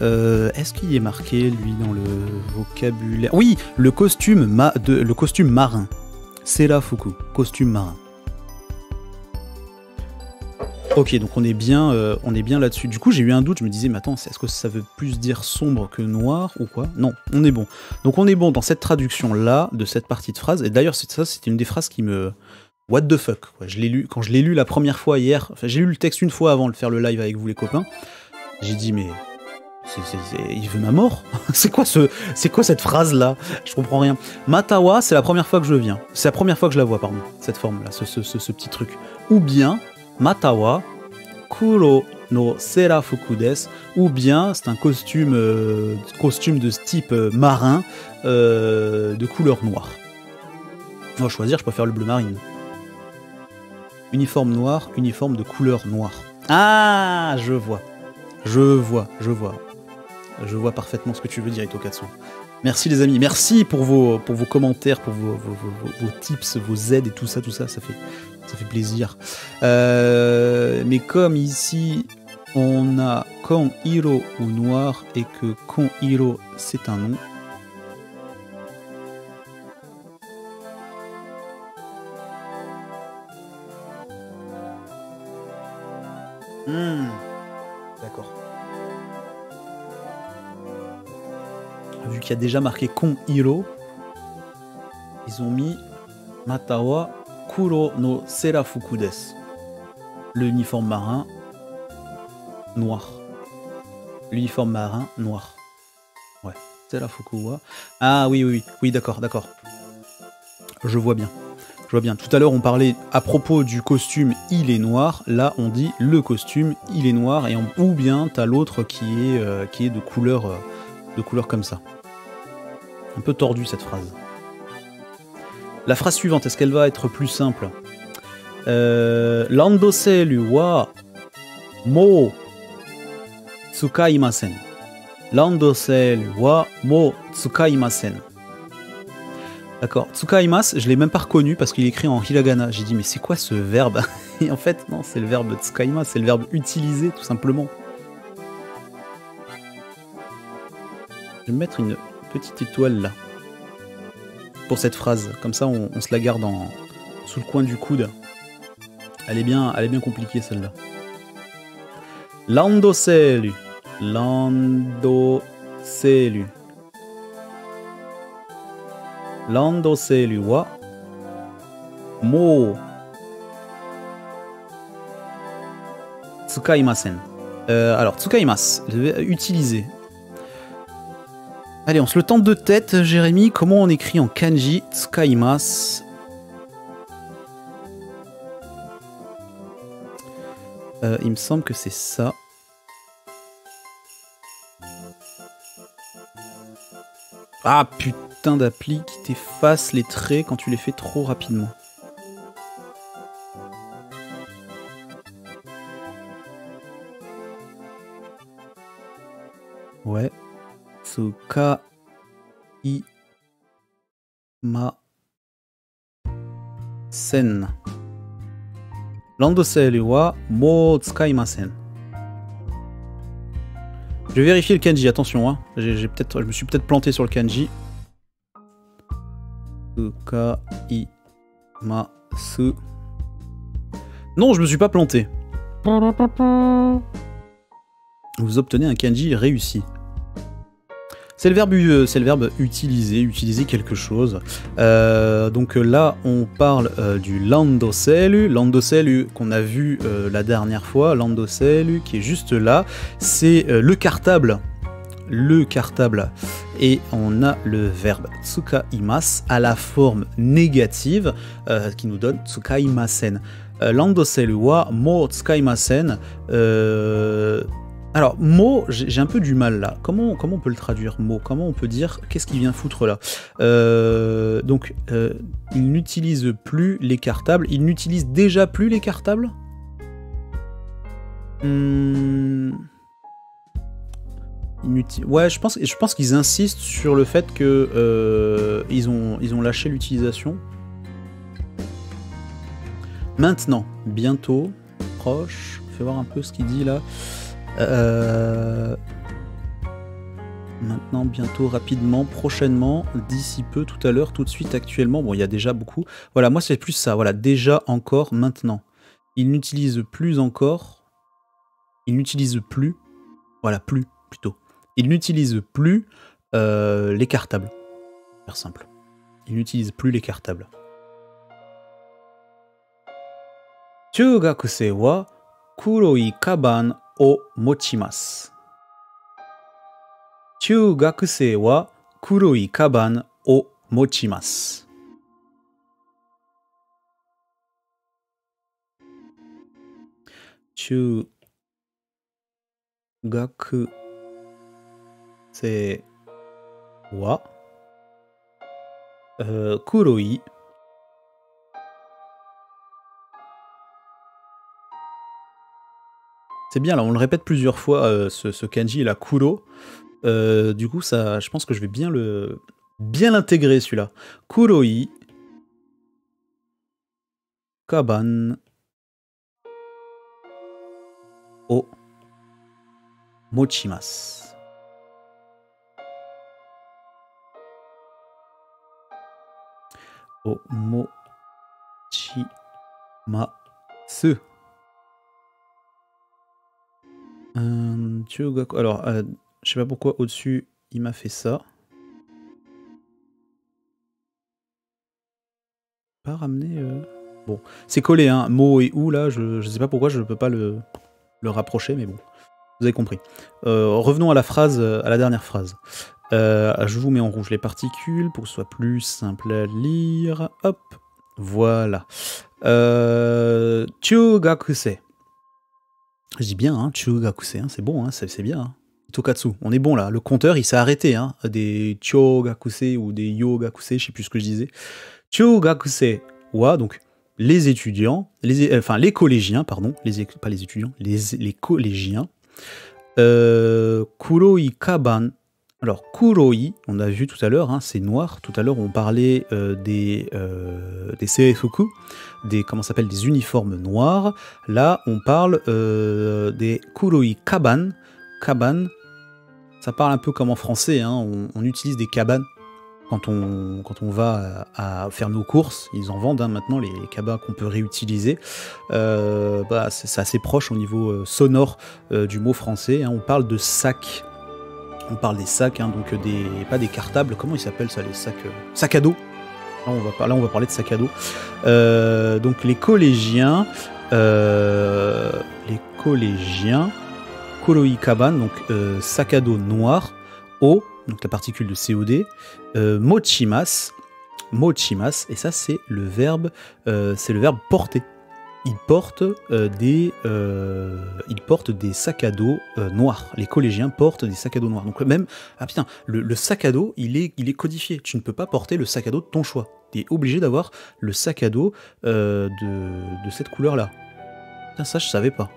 Est-ce qu'il est marqué, lui, dans le vocabulaire? Oui, le costume marin. Serafuku, costume marin. Ok, donc on est bien là-dessus. Du coup, j'ai eu un doute, je me disais, mais attends, est-ce que ça veut plus dire sombre que noir ou quoi? Non, on est bon. Donc on est bon dans cette traduction-là, de cette partie de phrase. Et d'ailleurs, c'était une des phrases qui me... What the fuck, quoi. Quand je l'ai lu la première fois hier, enfin j'ai lu le texte une fois avant de faire le live avec vous les copains, j'ai dit, mais... il veut ma mort. C'est quoi cette phrase-là? Je comprends rien. Matawa, c'est la première fois que je viens. C'est la première fois que je la vois, pardon, cette forme-là, ce petit truc. Ou bien... Matawa, kuro no serafuku desu, ou bien c'est un costume de ce type marin de couleur noire. On va choisir, je préfère le bleu marine. Uniforme noir, uniforme de couleur noire. Ah, je vois parfaitement ce que tu veux dire, Itokatsu. Merci les amis, merci pour vos commentaires, pour vos tips, vos aides et tout ça, ça fait plaisir. Mais comme ici, on a kon hiro ou noir et que kon hiro c'est un nom. D'accord. Vu qu'il y a déjà marqué kon hiro, ils ont mis Matawa kuro no serafuku desu. L'uniforme marin noir. L'uniforme marin noir. Ouais. Serafuku wa. Ah oui, d'accord. Je vois bien. Tout à l'heure, on parlait à propos du costume, il est noir. Là, on dit le costume, il est noir. Ou bien, t'as l'autre qui est de couleur comme ça. Un peu tordu cette phrase. La phrase suivante, est-ce qu'elle va être plus simple? Landoselu wa mo tsukaimasen. Landoselu wa mo tsukaimasen. D'accord, tsukaimasu, je l'ai même pas reconnu parce qu'il est écrit en hiragana. J'ai dit, mais c'est quoi ce verbe? Et en fait, non, c'est le verbe tsukaimasu, c'est le verbe utiliser, tout simplement. Je vais mettre une petite étoile là. Pour cette phrase, comme ça on se la garde sous le coin du coude. Elle est bien compliquée celle-là. Landoselu. Landoselu wa mo tsukaimasen. Alors, tsukaimasu, utiliser. Allez, on se le tente de tête, Jérémy. Comment on écrit en kanji tsukaimasu? Il me semble que c'est ça. Ah putain d'appli qui t'efface les traits quand tu les fais trop rapidement. Ouais. Tsuka i ma sen. Landosei wa mo tsukaimasen. Je vais vérifier le kanji, attention, hein. Je me suis peut-être planté sur le kanji. Tsuka i ma su. Non, je me suis pas planté. Vous obtenez un kanji réussi. C'est le verbe utiliser, utiliser quelque chose. Donc là, on parle du landoselu. Landoselu qu'on a vu la dernière fois. Landoselu qui est juste là. C'est le cartable. Le cartable. Et on a le verbe tsukaimasu à la forme négative qui nous donne tsukaimasen. Landoselu wa mo tsukaimasen. Alors, mot, j'ai un peu du mal là. Comment on peut le traduire, mot? Comment on peut dire qu'est-ce qui vient foutre là? Donc, il n'utilise plus les cartables. Il n'utilise déjà plus les cartables? Ouais, je pense qu'ils insistent sur le fait que ils ont lâché l'utilisation. Maintenant, bientôt, proche. Fais voir un peu ce qu'il dit là. Maintenant, bientôt, rapidement, prochainement, d'ici peu, tout à l'heure, tout de suite, actuellement. Bon, il y a déjà beaucoup. Voilà, moi c'est plus ça. Voilà, déjà, encore, maintenant. Il n'utilise plus encore. Il n'utilise plus. Voilà, plus, plutôt. Il n'utilise plus les cartables. Faire simple. Il n'utilise plus les cartables. Chugakusei wa kuroi kaban o mochimasu. Chugakusei wa kuroi kaban o mochimasu. Chugakusei wa kuroi C'est bien, là, on le répète plusieurs fois, ce kanji, la kuro. Du coup, ça, je pense que je vais bien l'intégrer, celui-là. Kuroi kaban o mochimasu. O mochimasu. Alors, je sais pas pourquoi au-dessus il m'a fait ça. Pas ramener. Bon, c'est collé, hein. Mo et ou là, je sais pas pourquoi je peux pas le rapprocher, mais bon, vous avez compris. Revenons à la phrase, à la dernière phrase. Je vous mets en rouge les particules pour que ce soit plus simple à lire. Hop, voilà. Chugakusei. Je dis bien, hein, Chugakusei, hein, c'est bon, hein, c'est bien. Hein. Tokatsu, on est bon là. Le compteur, il s'est arrêté. Hein, des Chugakusei ou des Yogakusei, je sais plus ce que je disais. Chugakusei wa, donc les étudiants, enfin les collégiens, pardon, pas les étudiants, les collégiens. Kuroi kaban. Alors, kuroi, on a vu tout à l'heure, hein, c'est noir. Tout à l'heure, on parlait des seifuku, comment s'appelle, des uniformes noirs. Là, on parle des kuroi kaban. Kaban, ça parle un peu comme en français, hein, on utilise des cabanes quand on va à faire nos courses. Ils en vendent hein, maintenant, les cabanes qu'on peut réutiliser. C'est assez proche au niveau sonore du mot français. Hein, on parle de sac. On parle des sacs, hein, donc pas des cartables, comment ils s'appellent ça, les sacs sac à dos. Là on va parler de sac à dos. Donc les collégiens, kuroi kaban, donc sac à dos noir, o, donc la particule de COD, mochimasu, et ça c'est le verbe porter. ils portent des sacs à dos noirs. Les collégiens portent des sacs à dos noirs. Donc même, ah putain, le sac à dos, il est codifié. Tu ne peux pas porter le sac à dos de ton choix. Tu es obligé d'avoir le sac à dos de cette couleur-là. Putain, ça, je savais pas.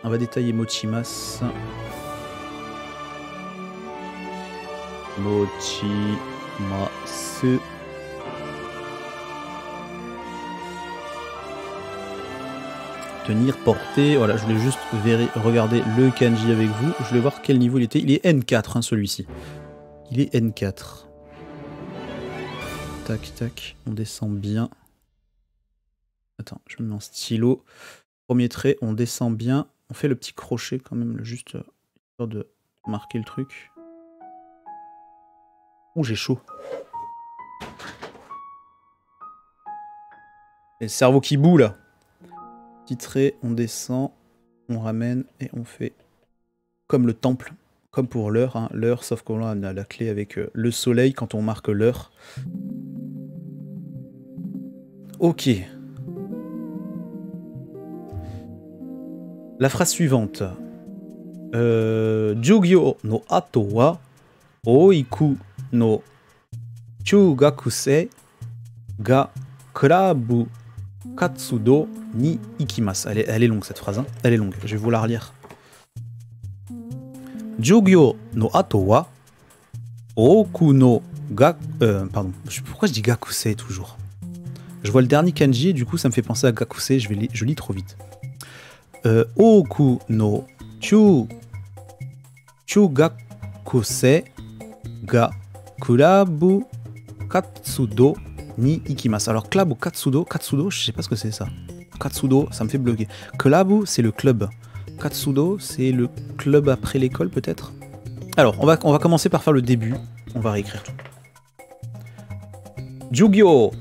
On va détailler Mochimas. Mochimasu. Tenir, porter, voilà, je voulais juste regarder le kanji avec vous, je voulais voir quel niveau il était, il est N4 hein, celui-ci, il est N4. Tac tac, on descend bien. Attends, je me mets en stylo, premier trait, on descend bien, on fait le petit crochet quand même, juste histoire de marquer le truc. Ouh, j'ai chaud. Et le cerveau qui bout là. Petit trait, on descend, on ramène et on fait comme le temple, comme pour l'heure, hein, l'heure, sauf qu'on a la clé avec le soleil quand on marque l'heure. Ok. La phrase suivante. Jugyo no ato wa oiku no chugakusei ga kurabu katsudo ni ikimasu. Elle est longue cette phrase, hein. Elle est longue, je vais vous la relire. Jugyo no ato wa oku no ga... pardon, pourquoi je dis gakusei toujours? Je vois le dernier kanji et du coup ça me fait penser à gakusei, je lis trop vite. Oku no chugakusei ga kurabu katsudo ni ikimasu. Alors club ou katsudo, je sais pas ce que c'est ça. Katsudo, ça me fait bloquer. Club, c'est le club. Katsudo, c'est le club après l'école peut-être. Alors, on va commencer par faire le début. On va réécrire tout. Jugyo.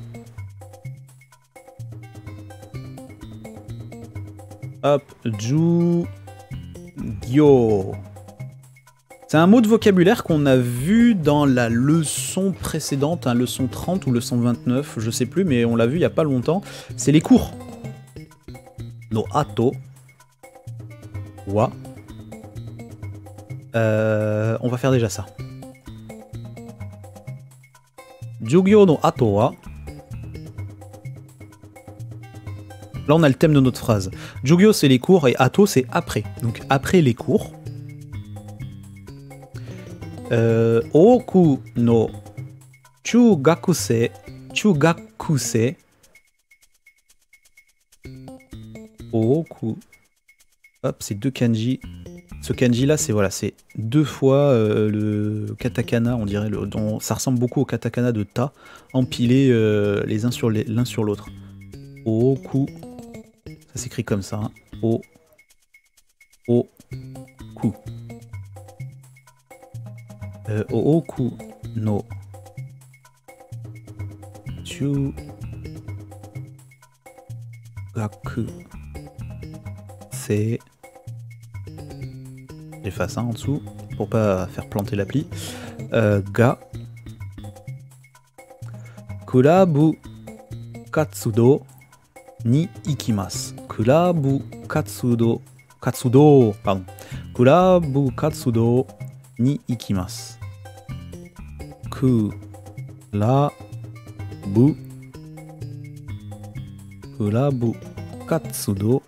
Hop, Jugyo. C'est un mot de vocabulaire qu'on a vu dans la leçon précédente, hein, leçon 30 ou leçon 29, je sais plus, mais on l'a vu il y a pas longtemps. C'est les cours. No ato wa. On va faire déjà ça. Jugyo no ato wa. Là on a le thème de notre phrase. Jugyo c'est les cours et ato c'est après. Donc après les cours. Oku no chugakusei. Oku. Hop, c'est deux kanji. Ce kanji là, c'est voilà, c'est deux fois le katakana, on dirait, ça ressemble beaucoup au katakana de ta, empilés les uns sur l'un sur l'autre. Oku. Ça s'écrit comme ça. Hein. Oku. Oku no chugakusei. J'efface ça en dessous pour pas faire planter l'appli. Ga kurabu katsudo ni ikimasu. Kurabu katsudo pardon. Kurabu katsudo ni ikimasu. Kurabu katsudo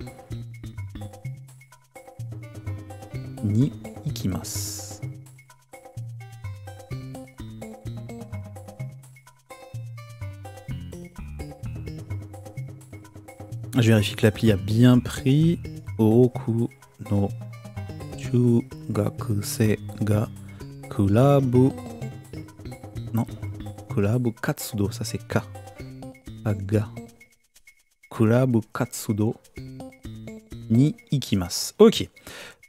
ni ikimasu. Je vérifie que l'appli a bien pris. Oku no chugakusei ga kurabu. Non. Kurabu katsudo, ça c'est K. Ga. Kurabu katsudo ni ikimasu. Ok.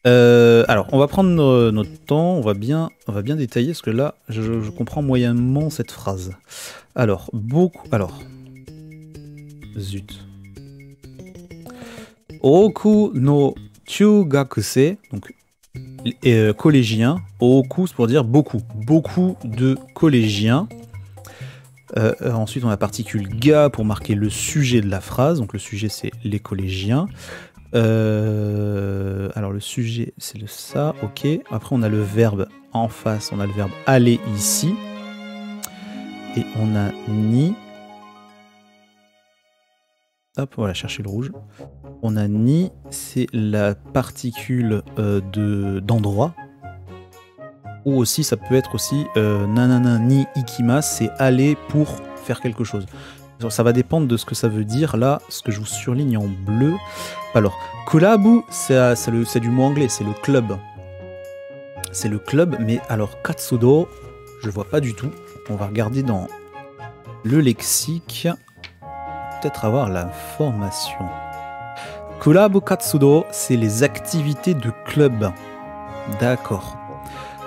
Alors, on va prendre notre temps, on va bien détailler, parce que là, je comprends moyennement cette phrase. Alors, zut. Oku no chugakusei, donc collégien. Oku, c'est pour dire beaucoup. Beaucoup de collégiens. Ensuite, on a la particule ga pour marquer le sujet de la phrase. Donc le sujet, c'est les collégiens. Alors le sujet, c'est le ça, ok. Après, on a le verbe en face. On a le verbe aller ici. Et on a ni. Hop, voilà, chercher le rouge. On a ni, c'est la particule d'endroit. Ou aussi, ça peut être aussi nanana ni ikimas, c'est aller pour faire quelque chose. Ça va dépendre de ce que ça veut dire. Là, ce que je vous surligne en bleu. Alors, kulabu, c'est du mot anglais, c'est le club. C'est le club, mais alors katsudo, je vois pas du tout. On va regarder dans le lexique. Peut-être avoir l'information. Kulabu katsudo, c'est les activités de club. D'accord.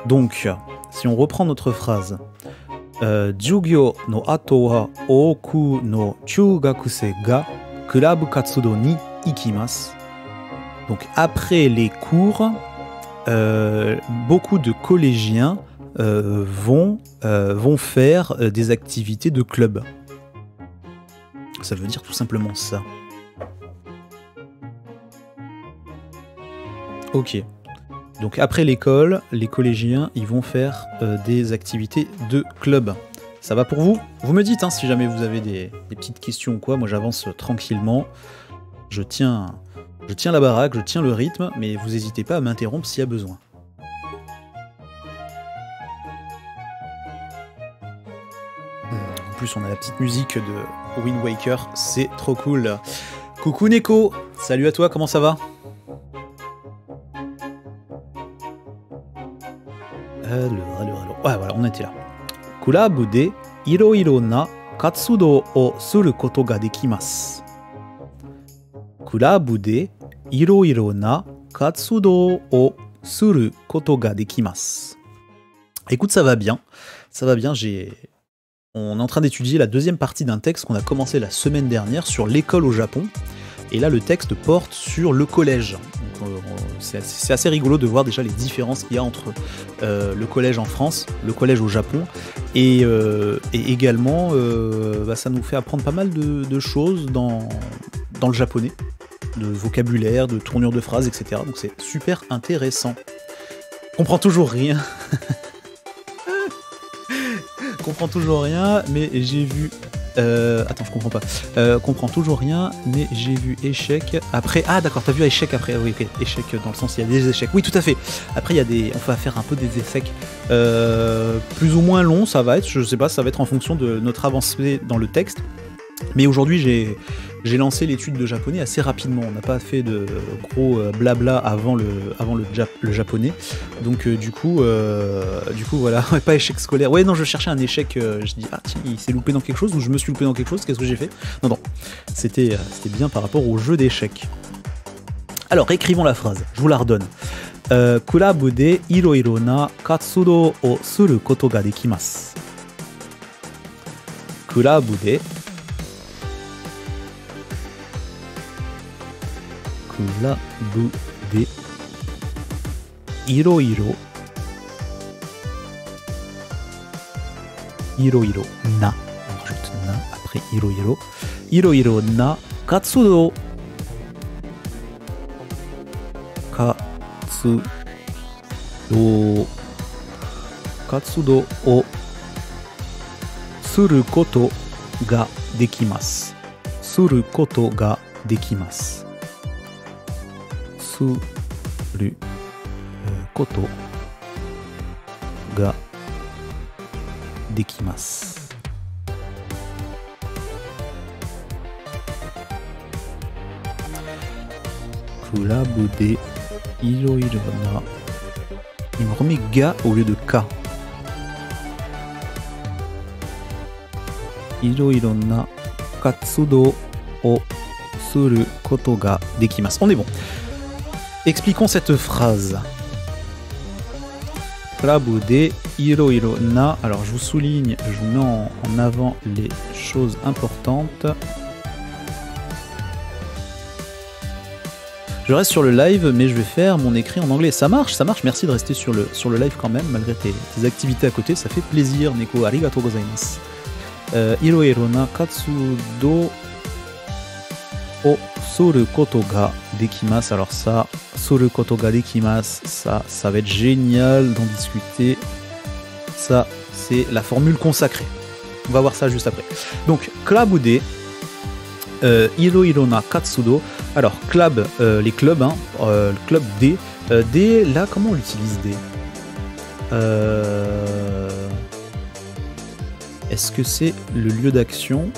Donc, si on reprend notre phrase, Jugyo no ato wa oku no chugakusei ga kulabu katsudo ni ikimasu. Donc, après les cours, beaucoup de collégiens vont faire des activités de club. Ça veut dire tout simplement ça. Ok. Donc après l'école, les collégiens, ils vont faire des activités de club. Ça va pour vous? Vous me dites hein, si jamais vous avez des petites questions ou quoi. Moi j'avance tranquillement. Je tiens la baraque, je tiens le rythme, mais vous n'hésitez pas à m'interrompre s'il y a besoin. En plus on a la petite musique de Wind Waker, c'est trop cool. Coucou Neko, salut à toi, comment ça va? Alors. Ouais, voilà, on était là. Kulabu de iroiro na katsudo o suru koto ga dekimasu. Kulabu de iroiro na katsudo o suru koto ga dekimasu. Écoute, ça va bien. Ça va bien, on est en train d'étudier la deuxième partie d'un texte qu'on a commencé la semaine dernière sur l'école au Japon. Et là, le texte porte sur le collège. C'est assez rigolo de voir déjà les différences qu'il y a entre le collège en France, le collège au Japon, et également, ça nous fait apprendre pas mal de choses dans le japonais, de vocabulaire, de tournure de phrases, etc. Donc c'est super intéressant. Je comprends toujours rien. Comprends toujours rien, mais j'ai vu... attends, je comprends pas. Comprends toujours rien, mais j'ai vu échec. Après... Ah d'accord, t'as vu échec après. Oui, ok. Échec dans le sens, il y a des échecs. Oui, tout à fait. Après, il y a des... On va faire un peu des échecs plus ou moins longs, ça va être. Je sais pas, ça va être en fonction de notre avancée dans le texte. Mais aujourd'hui, j'ai lancé l'étude de japonais assez rapidement. On n'a pas fait de gros blabla avant le japonais. Donc du coup voilà, pas échec scolaire. Ouais non, je cherchais un échec. Je dis ah tiens, il s'est loupé dans quelque chose ou je me suis loupé dans quelque chose. Qu'est-ce que j'ai fait? Non, c'était bien par rapport au jeu d'échecs. Alors écrivons la phrase. Je vous la redonne. Kurabu de iroiro na katsudo o suru koto ga dekimasu. Kurabu de iroiro na, on rajoute na après iroiro na katsudo o suru koto ga dekimasu. Suru koto ga dekimasu. Suru koto ga dekimasu. Kurabu de iroiro na. Il me remet ga au lieu de ka. Iroiro na katsudo o suru koto ga dekimasu. On est bon. Expliquons cette phrase. Kurabu de iroiro na. Alors je vous souligne, je vous mets en avant les choses importantes. Je reste sur le live, mais je vais faire mon écrit en anglais. Ça marche. Merci de rester sur le live quand même, malgré tes activités à côté. Ça fait plaisir, Neko. Arigatou gozaimasu. iro iro na katsudo o soru koto ga dekimasu. Alors ça, soru koto ga dekimasu, ça va être génial d'en discuter. Ça, c'est la formule consacrée. On va voir ça juste après. Donc, club de iro iro na katsudo. Alors, club, les clubs, hein, le club D. D, là, comment on l'utilise D? Est-ce que c'est le lieu d'action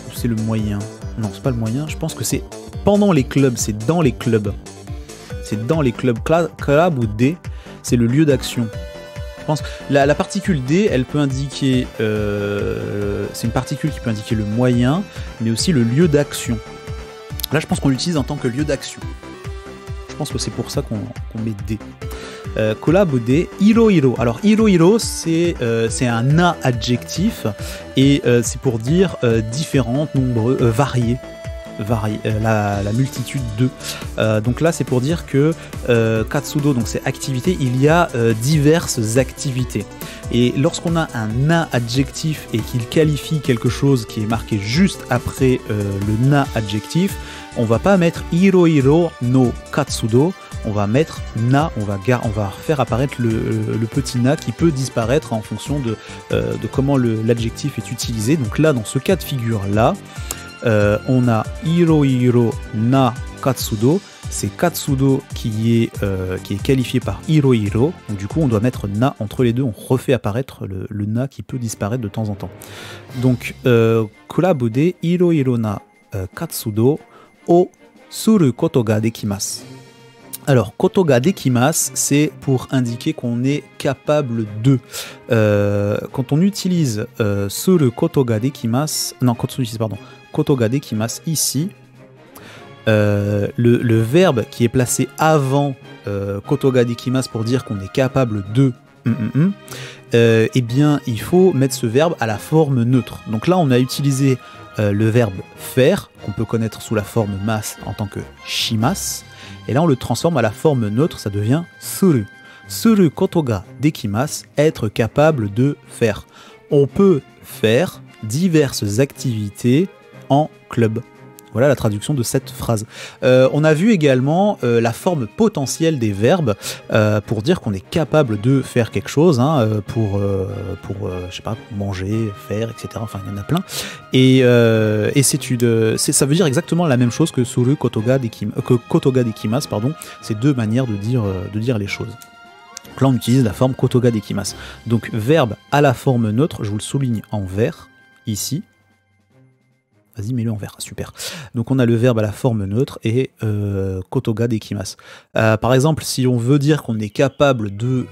ou c'est le moyen? Non, c'est pas le moyen. Je pense que c'est pendant les clubs, c'est dans les clubs. C'est dans les clubs. Club ou D, c'est le lieu d'action. Je pense la particule D, elle peut indiquer, c'est une particule qui peut indiquer le moyen, mais aussi le lieu d'action. Là, je pense qu'on l'utilise en tant que lieu d'action. Je pense que c'est pour ça qu'on met D. Collab ou D, iro iro. Alors iro iro, c'est un na adjectif et c'est pour dire différentes, nombreux, variés. La multitude de. Donc là, c'est pour dire que katsudo, donc c'est activité, il y a diverses activités. Et lorsqu'on a un na adjectif et qu'il qualifie quelque chose qui est marqué juste après le na adjectif, on va pas mettre iro iro no katsudo, on va mettre na, on va faire apparaître le petit na qui peut disparaître en fonction de comment l'adjectif est utilisé. Donc là, dans ce cas de figure là, on a iro iro na katsudo, c'est katsudo qui est qualifié par iro iro, donc du coup on doit mettre na entre les deux, on refait apparaître le na qui peut disparaître de temps en temps. Donc collab de iro iro na katsudo o suru koto ga dekimasu. Alors, koto ga dekimasu, c'est pour indiquer qu'on est capable de. Quand on utilise suru koto ga dekimasu, non, quand on utilise, pardon, koto ga dekimasu ici, le verbe qui est placé avant koto ga dekimasu pour dire qu'on est capable de, eh bien, il faut mettre ce verbe à la forme neutre. Donc là, on a utilisé le verbe faire, qu'on peut connaître sous la forme mas en tant que shimasu. Et là, on le transforme à la forme neutre, ça devient suru. Suru koto ga dekimasu, être capable de faire. On peut faire diverses activités en club. Voilà la traduction de cette phrase. On a vu également la forme potentielle des verbes pour dire qu'on est capable de faire quelque chose, hein, pour je sais pas, manger, faire, etc. Enfin, il y en a plein. Et ça veut dire exactement la même chose que suru koto ga dekimasu, pardon. C'est deux manières de dire les choses. Donc là, on utilise la forme koto ga dekimasu. Donc verbe à la forme neutre, je vous le souligne en vert ici. Vas-y, mets-le en vert, super. Donc on a le verbe à la forme neutre et koto ga dekimasu. Par exemple, si on veut dire qu'on est capable de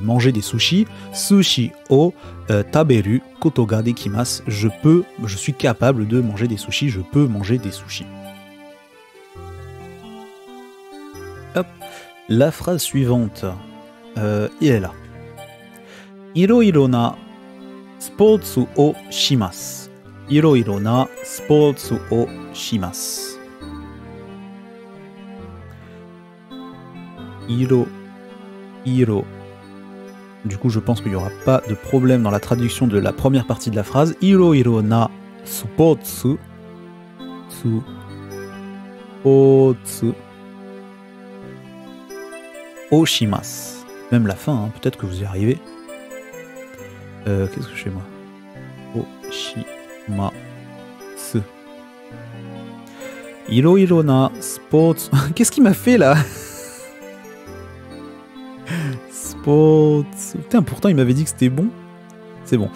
manger des sushis, sushi o taberu koto ga dekimasu. Je suis capable de manger des sushis, je peux manger des sushis. Hop, la phrase suivante, il est là. Iro iro na sportsu o shimasu. Iro iro na sportsu o shimasu. Iro iro. Du coup, je pense qu'il n'y aura pas de problème dans la traduction de la première partie de la phrase. Iro iro na sportsu o shimasu. Même la fin, hein, peut-être que vous y arrivez. Qu'est-ce que je fais moi? O shimasu. Iro iro na sports. Qu'est-ce qu'il m'a fait là? Sports. Putain, pourtant il m'avait dit que c'était bon. C'est bon.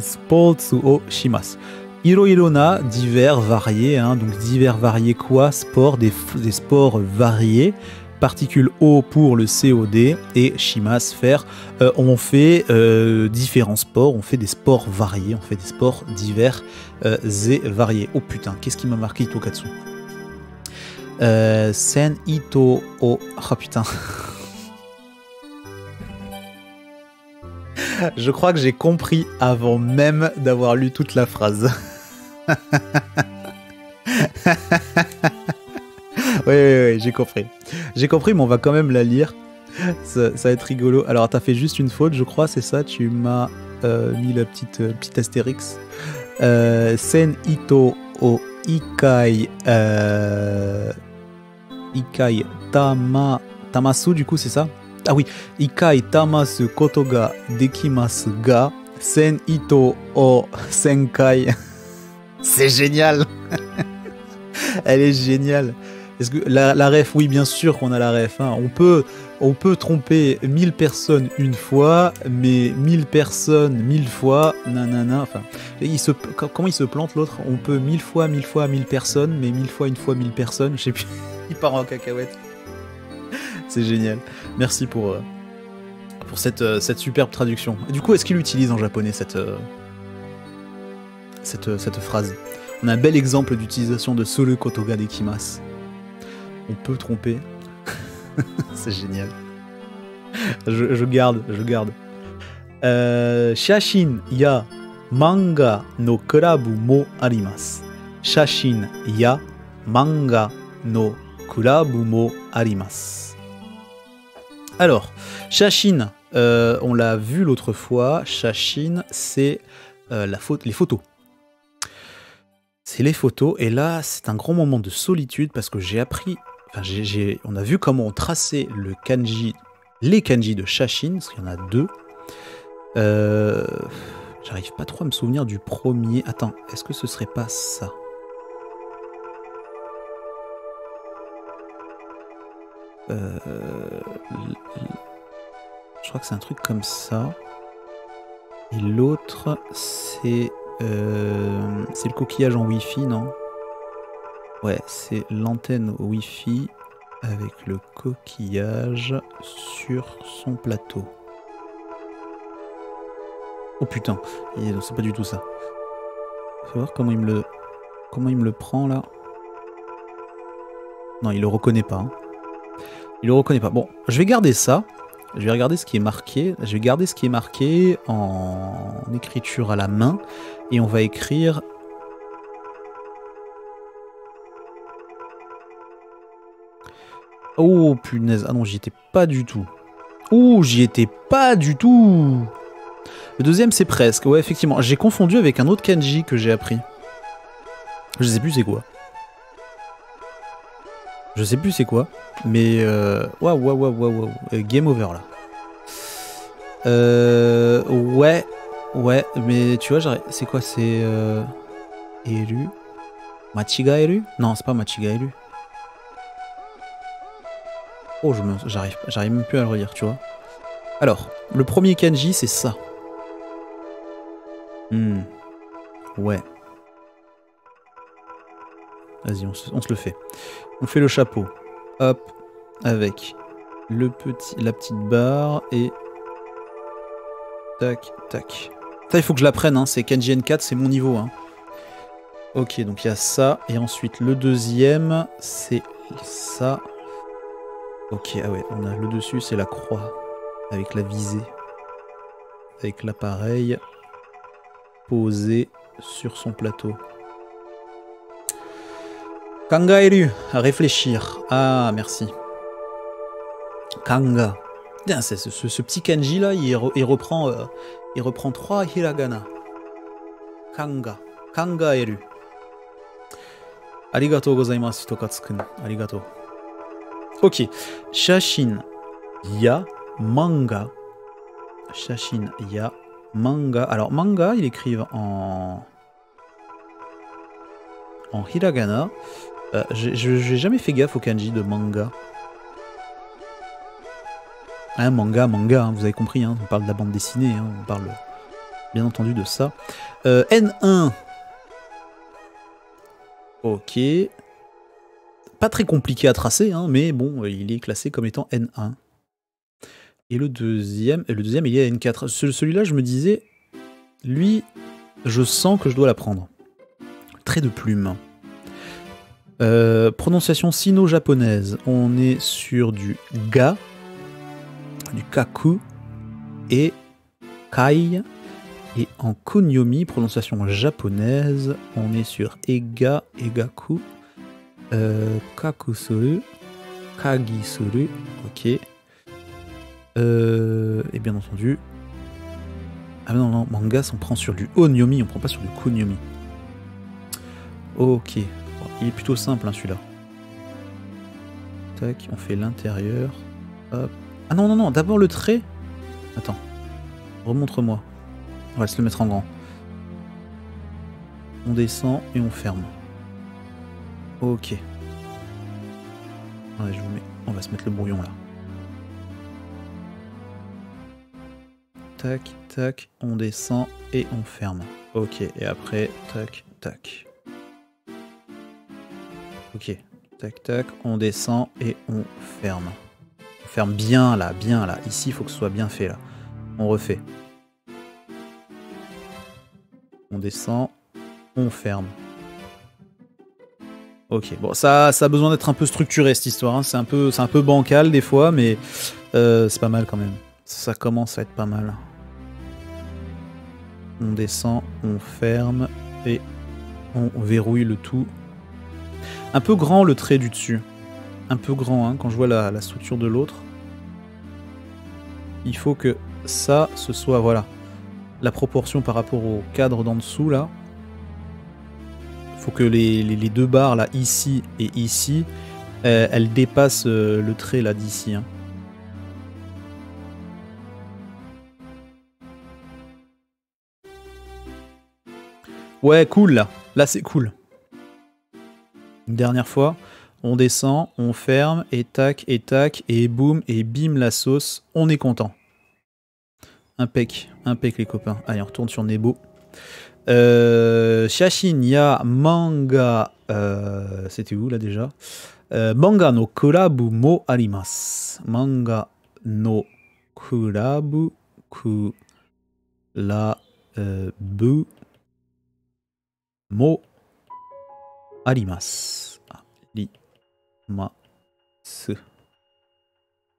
Sports o shimasu. Iro iro na, divers, variés. Hein, donc divers, variés quoi? Sport, des sports variés. Particule O pour le COD et shimasu, faire. On fait différents sports, on fait des sports variés, on fait des sports divers et variés. Oh putain, qu'est-ce qui m'a marqué Itokatsu? Sen ito o... Oh putain. Je crois que j'ai compris avant même d'avoir lu toute la phrase. Oui, j'ai compris. J'ai compris, mais on va quand même la lire. Ça va être rigolo. Alors, t'as fait juste une faute, je crois, c'est ça. Tu m'as mis la petite astérix. Sen ito o ikai ikai tamasu, du coup c'est ça. Ah oui, ikai tamasu koto ga dekimasu ga sen ito o senkai. C'est génial. Elle est géniale. Est-ce que la ref, oui, bien sûr qu'on a la ref. Hein. On peut tromper 1000 personnes une fois, mais 1000 personnes 1000 fois, nanana. Enfin, comment il se plante l'autre? On peut 1000 fois 1000 personnes, mais 1000 fois 1000 personnes. Je sais plus. Il part en cacahuète. C'est génial. Merci pour cette superbe traduction. Et du coup, est-ce qu'il utilise en japonais cette phrase? On a un bel exemple d'utilisation de Suru Kotoga Dekimasu. On peut tromper. C'est génial. Je garde. Shashin ya manga no kurabu mo arimasu. Shashin ya manga no kurabu mo arimasu. Alors, Shashin, on l'a vu l'autre fois. Shashin, c'est les photos. C'est les photos, et là, c'est un grand moment de solitude parce que j'ai appris. Enfin, on a vu comment on traçait les kanji de Shashin, parce qu'il y en a deux. J'arrive pas trop à me souvenir du premier. Attends, est-ce que ce serait pas ça? Je crois que c'est un truc comme ça. Et l'autre, c'est le coquillage en Wi-Fi, non? Ouais, c'est l'antenne Wi-Fi avec le coquillage sur son plateau. Oh putain, c'est pas du tout ça. Faut voir comment il me le prend là. Non, il le reconnaît pas. Hein. Il le reconnaît pas. Bon, je vais garder ça. Je vais regarder ce qui est marqué. Je vais garder ce qui est marqué en écriture à la main. Et on va écrire... Oh punaise. Ah non, j'y étais pas du tout. Oh, j'y étais pas du tout. Le deuxième, c'est presque. Ouais, effectivement. J'ai confondu avec un autre kanji que j'ai appris. Je sais plus c'est quoi. Je sais plus c'est quoi. Mais... Waouh. Game over là. Ouais, mais tu vois, c'est quoi? C'est Eru? Machigaeru? Non, c'est pas Machigaeru. Oh, j'arrive même plus à le relire, tu vois. Alors, le premier kanji, c'est ça. Ouais. Vas-y, on se le fait. On fait le chapeau. Hop, avec la petite barre et... Tac, tac. Ça, il faut que je l'apprenne, hein. C'est Kanji N4, c'est mon niveau. Hein. Ok, donc il y a ça. Et ensuite, le deuxième, c'est ça. Ok, ah ouais, on a le dessus, c'est la croix. Avec la visée. Avec l'appareil posé sur son plateau. Kangaeru, à réfléchir. Ah, merci. Kanga. Putain, ce petit kanji là, il reprend 3 hiragana. Kanga. Kangaeru. Arigatou gozaimasu, Tokatsu-kun. Arigatou. Ok. Shashin ya manga. Shashin ya manga. Alors, manga, ils écrivent en hiragana. J'ai jamais fait gaffe au kanji de manga. Hein, manga, hein, vous avez compris, hein, on parle de la bande dessinée, hein, on parle bien entendu de ça. N1. Ok. Pas très compliqué à tracer, hein, mais bon, il est classé comme étant N1. Et le deuxième il est à N4. Celui-là, je me disais, lui, je sens que je dois l'apprendre. Trait de plume. Prononciation sino-japonaise. On est sur du ga, du kaku et kai. Et en kunyomi, prononciation japonaise, on est sur ega, egaku, kakusuru, kagisuru, ok. Et bien entendu, Ah non, non, mangas, on prend sur du onyomi, on prend pas sur du kunyomi. Ok. Bon, il est plutôt simple, hein, celui-là. Tac, on fait l'intérieur. Hop. Ah non, non, non, d'abord le trait. Attends. Remontre-moi. On va se le mettre en grand. On descend et on ferme. Ok. Ouais, je vous mets. On va se mettre le brouillon là. Tac, tac, on descend et on ferme. Ok, et après, tac, tac. Ok, tac, tac, on descend et on ferme. On ferme bien là, bien là. Ici, il faut que ce soit bien fait là. On refait. On descend, on ferme. Ok, bon, ça a besoin d'être un peu structuré cette histoire. Hein. C'est un peu bancal des fois, mais c'est pas mal quand même. Ça commence à être pas mal. On descend, on ferme et on verrouille le tout. Un peu grand le trait du dessus. Un peu grand, hein, quand je vois la structure de l'autre. Il faut que ça, ce soit, voilà, la proportion par rapport au cadre d'en dessous, là. Il faut que les deux barres, là, ici et ici, elles dépassent le trait, là, d'ici. Hein. Ouais, cool, là. Là, c'est cool. Une dernière fois, on descend, on ferme, et tac, et boum, et bim, la sauce. On est content. Impec les copains. Allez, on retourne sur Nebo. Shashin ya manga. C'était où là déjà? Manga no kurabu mo arimasu. Manga no kurabu mo arimasu.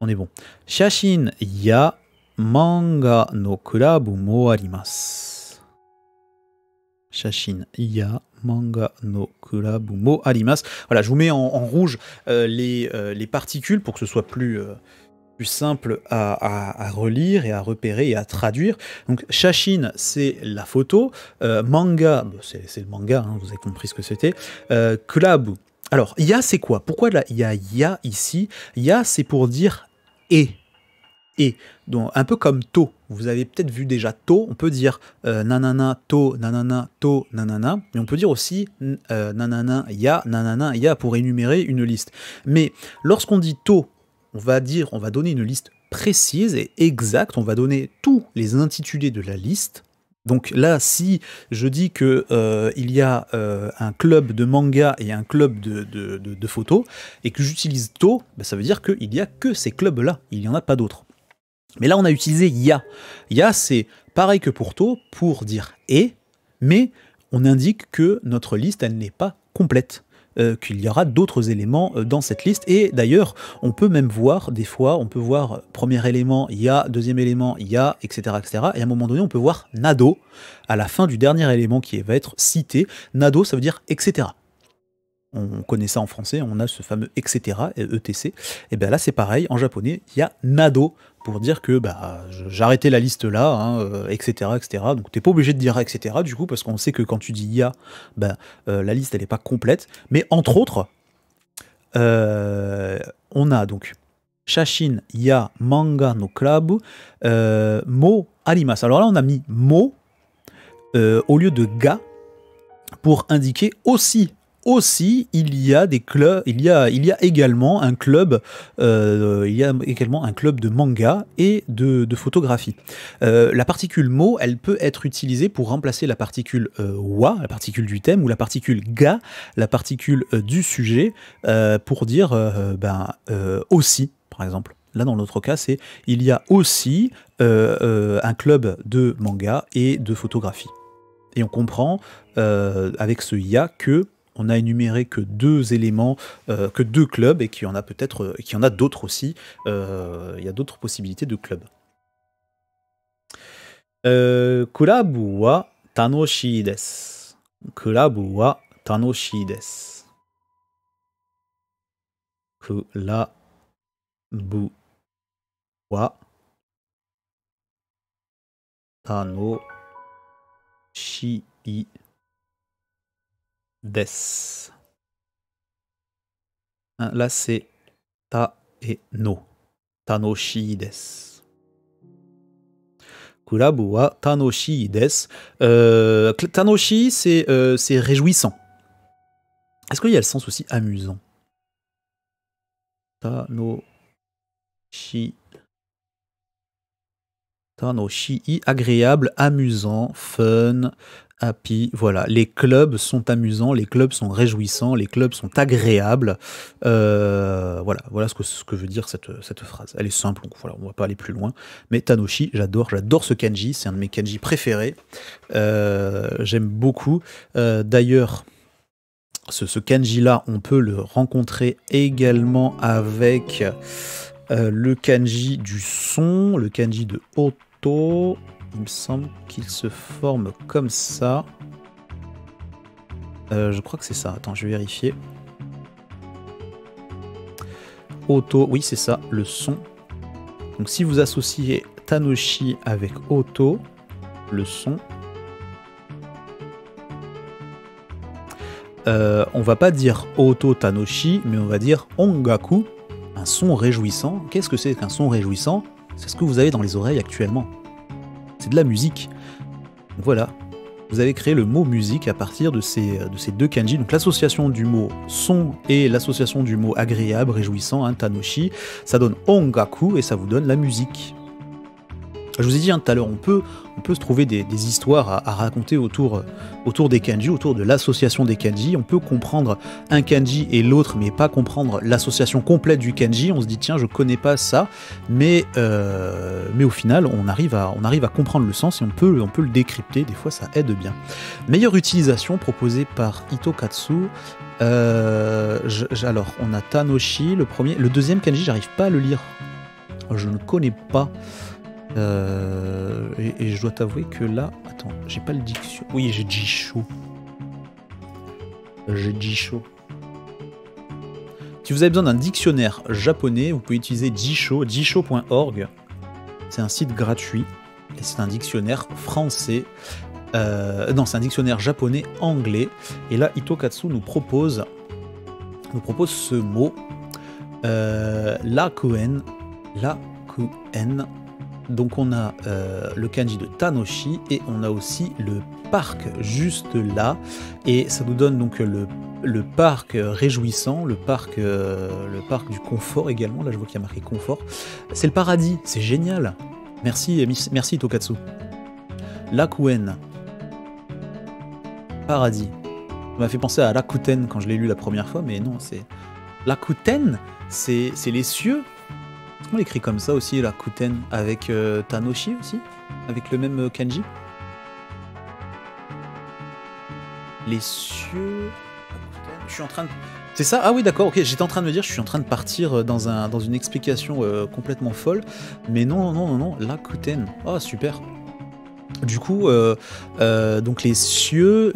On est bon. Shashin ya manga no kurabu mo arimasu. Shashin ya manga no kurabu mo arimasu. Voilà, je vous mets en rouge les particules pour que ce soit plus simple à relire et à repérer et à traduire. Donc Shashin, c'est la photo. Manga, c'est le manga, hein, vous avez compris ce que c'était. Kurabu. Alors, ya, c'est quoi? Pourquoi il y a ya ici? Ya, c'est pour dire et. Et, donc un peu comme to. Vous avez peut-être vu déjà to, on peut dire nanana, to, nanana. Et on peut dire aussi nanana, ya pour énumérer une liste. Mais lorsqu'on dit to, on va donner une liste précise et exacte, on va donner tous les intitulés de la liste. Donc là, si je dis que il y a un club de manga et un club de photos, et que j'utilise to, ben ça veut dire qu'il n'y a que ces clubs-là, il n'y en a pas d'autres. Mais là, on a utilisé ya. Ya, c'est pareil que pour to, pour dire et, mais on indique que notre liste, elle n'est pas complète. Qu'il y aura d'autres éléments dans cette liste. Et d'ailleurs, on peut même voir, des fois, on peut voir premier élément, ya, deuxième élément, ya, etc., etc. Et à un moment donné, on peut voir nado, à la fin du dernier élément qui va être cité. Nado, ça veut dire etc. On connaît ça en français, on a ce fameux etc, etc. Et bien là, c'est pareil, en japonais, il y a nado, pour dire que bah, j'arrêtais la liste là, hein, etc., etc. Donc t'es pas obligé de dire etc. du coup, parce qu'on sait que quand tu dis ya, bah, la liste elle est pas complète. Mais entre autres, on a donc Shashin ya manga no club mo arimasu. Alors là, on a mis mo au lieu de ga pour indiquer aussi. Il y a des clubs, il y a également un club, de manga et de photographie. La particule mo, elle peut être utilisée pour remplacer la particule wa, la particule du thème, ou la particule ga, la particule du sujet, pour dire aussi, par exemple. Là, dans notre cas, c'est il y a aussi un club de manga et de photographie. Et on comprend avec ce ya que on a énuméré que deux éléments, que deux clubs, et qu'il y en a peut-être, qu'il y en a d'autres aussi. Il y a d'autres possibilités de clubs. Kurabu wa tanoshii desu. Kurabu wa tanoshii desu. Kurabu wa Tanoshii desu. Là, c'est ta et no. Tanoshii desu. Kurabu wa tanoshii desu. Tanoshi, c'est réjouissant. Est-ce qu'il y a le sens aussi amusant? Tanoshi. Tanoshii, agréable, amusant, fun, happy. Voilà, les clubs sont amusants, les clubs sont réjouissants, les clubs sont agréables. Voilà ce que veut dire cette phrase. Elle est simple, donc voilà, on va pas aller plus loin. Mais Tanoshi, j'adore ce kanji, c'est un de mes kanji préférés. J'aime beaucoup. D'ailleurs, ce kanji-là, on peut le rencontrer également avec le kanji du son, le kanji de Oto. Il me semble qu'il se forme comme ça. Je crois que c'est ça. Attends, je vais vérifier. Oto, oui, c'est ça, le son. Donc si vous associez Tanoshi avec Oto, le son, on va pas dire Oto Tanoshi, mais on va dire Ongaku, un son réjouissant. Qu'est-ce que c'est qu'un son réjouissant? C'est ce que vous avez dans les oreilles actuellement. C'est de la musique. Donc voilà, vous avez créé le mot musique à partir de ces deux kanji. Donc l'association du mot son et l'association du mot agréable, réjouissant, hein, Tanoshi, ça donne Ongaku et ça vous donne la musique. Je vous ai dit tout à l'heure, on peut se trouver des histoires à raconter autour des kanji, autour de l'association des kanji. On peut comprendre un kanji et l'autre, mais pas comprendre l'association complète du kanji. On se dit, tiens, je connais pas ça, mais au final, on arrive à comprendre le sens et on peut le décrypter. Des fois, ça aide bien. Meilleure utilisation proposée par Hitokatsu. Alors, on a Tanoshi, le premier. Le deuxième kanji, j'arrive pas à le lire. Je ne connais pas. Et je dois t'avouer que là, attends, j'ai pas le diction. Oui, j'ai Jisho. Si vous avez besoin d'un dictionnaire japonais, vous pouvez utiliser Jisho, jisho.org. C'est un site gratuit et c'est un dictionnaire français. Non, c'est un dictionnaire japonais-anglais. Et là, Hitokatsu nous propose ce mot, lakuen. Donc on a le kanji de Tanoshi et on a aussi le parc juste là. Et ça nous donne donc le parc réjouissant, le parc du confort également. Là je vois qu'il y a marqué confort. C'est le paradis, c'est génial. Merci Hitokatsu. Lakuen. Paradis. Ça m'a fait penser à Rakuten quand je l'ai lu la première fois, mais non, c'est... Rakuten, c'est les cieux. On l'écrit comme ça aussi, Rakuten, avec Tanoshi aussi, avec le même kanji. Les cieux... Je suis en train de... C'est ça? Ah oui, d'accord, ok, j'étais en train de me dire, je suis en train de partir dans une explication complètement folle, mais non, Rakuten. Oh, super. Du coup, donc les cieux,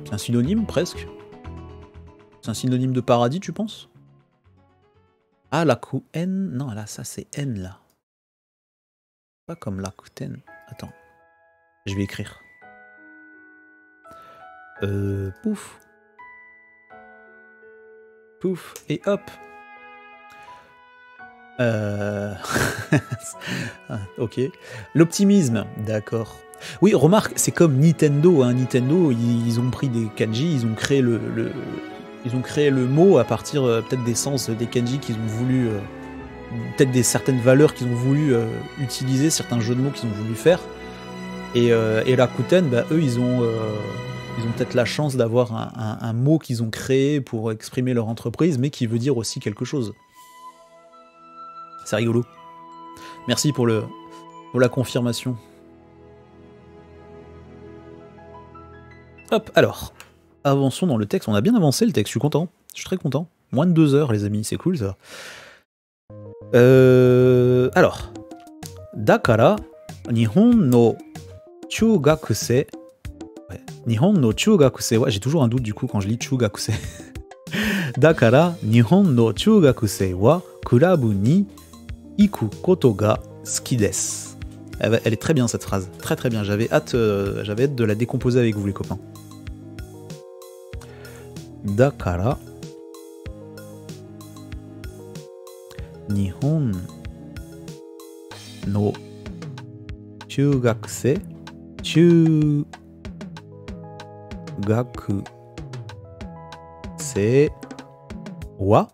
c'est un synonyme presque? C'est un synonyme de paradis, tu penses? Ah, Lakuen, non, là, ça c'est N, là. Pas comme Lakuten. Attends, je vais écrire. Pouf. Pouf, et hop. Ok. L'optimisme, d'accord. Oui, remarque, c'est comme Nintendo. Hein. Nintendo, ils ont pris des kanji, ils ont créé ils ont créé le mot à partir peut-être des sens des kanji qu'ils ont voulu, peut-être certaines valeurs qu'ils ont voulu utiliser, certains jeux de mots qu'ils ont voulu faire. Et Rakuten, bah, eux, ils ont peut-être la chance d'avoir un mot qu'ils ont créé pour exprimer leur entreprise, mais qui veut dire aussi quelque chose. C'est rigolo. Merci pour la confirmation. Hop, alors, avançons dans le texte. On a bien avancé le texte, je suis content. Je suis très content. Moins de 2 heures, les amis, c'est cool ça. Alors, Dakara, Nihon no Chugakusei. Nihon no Chugakusei. Ouais, j'ai toujours un doute du coup quand je lis Chugakusei. Dakara, Nihon no Chugakusei wa kurabu ni iku koto ga suki desu. Elle est très bien cette phrase, très très bien. J'avais hâte de la décomposer avec vous les copains. Dakara Nihon no chugakusei wa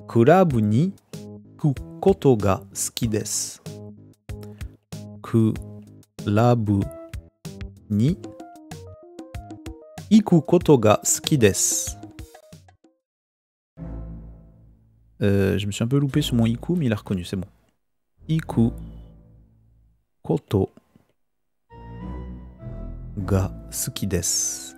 kurabu ni iku koto ga suki desu. Kurabu ni iku koto ga suki desu. Je me suis un peu loupé sur mon iku, mais il a reconnu, c'est bon. Iku koto ga suki desu.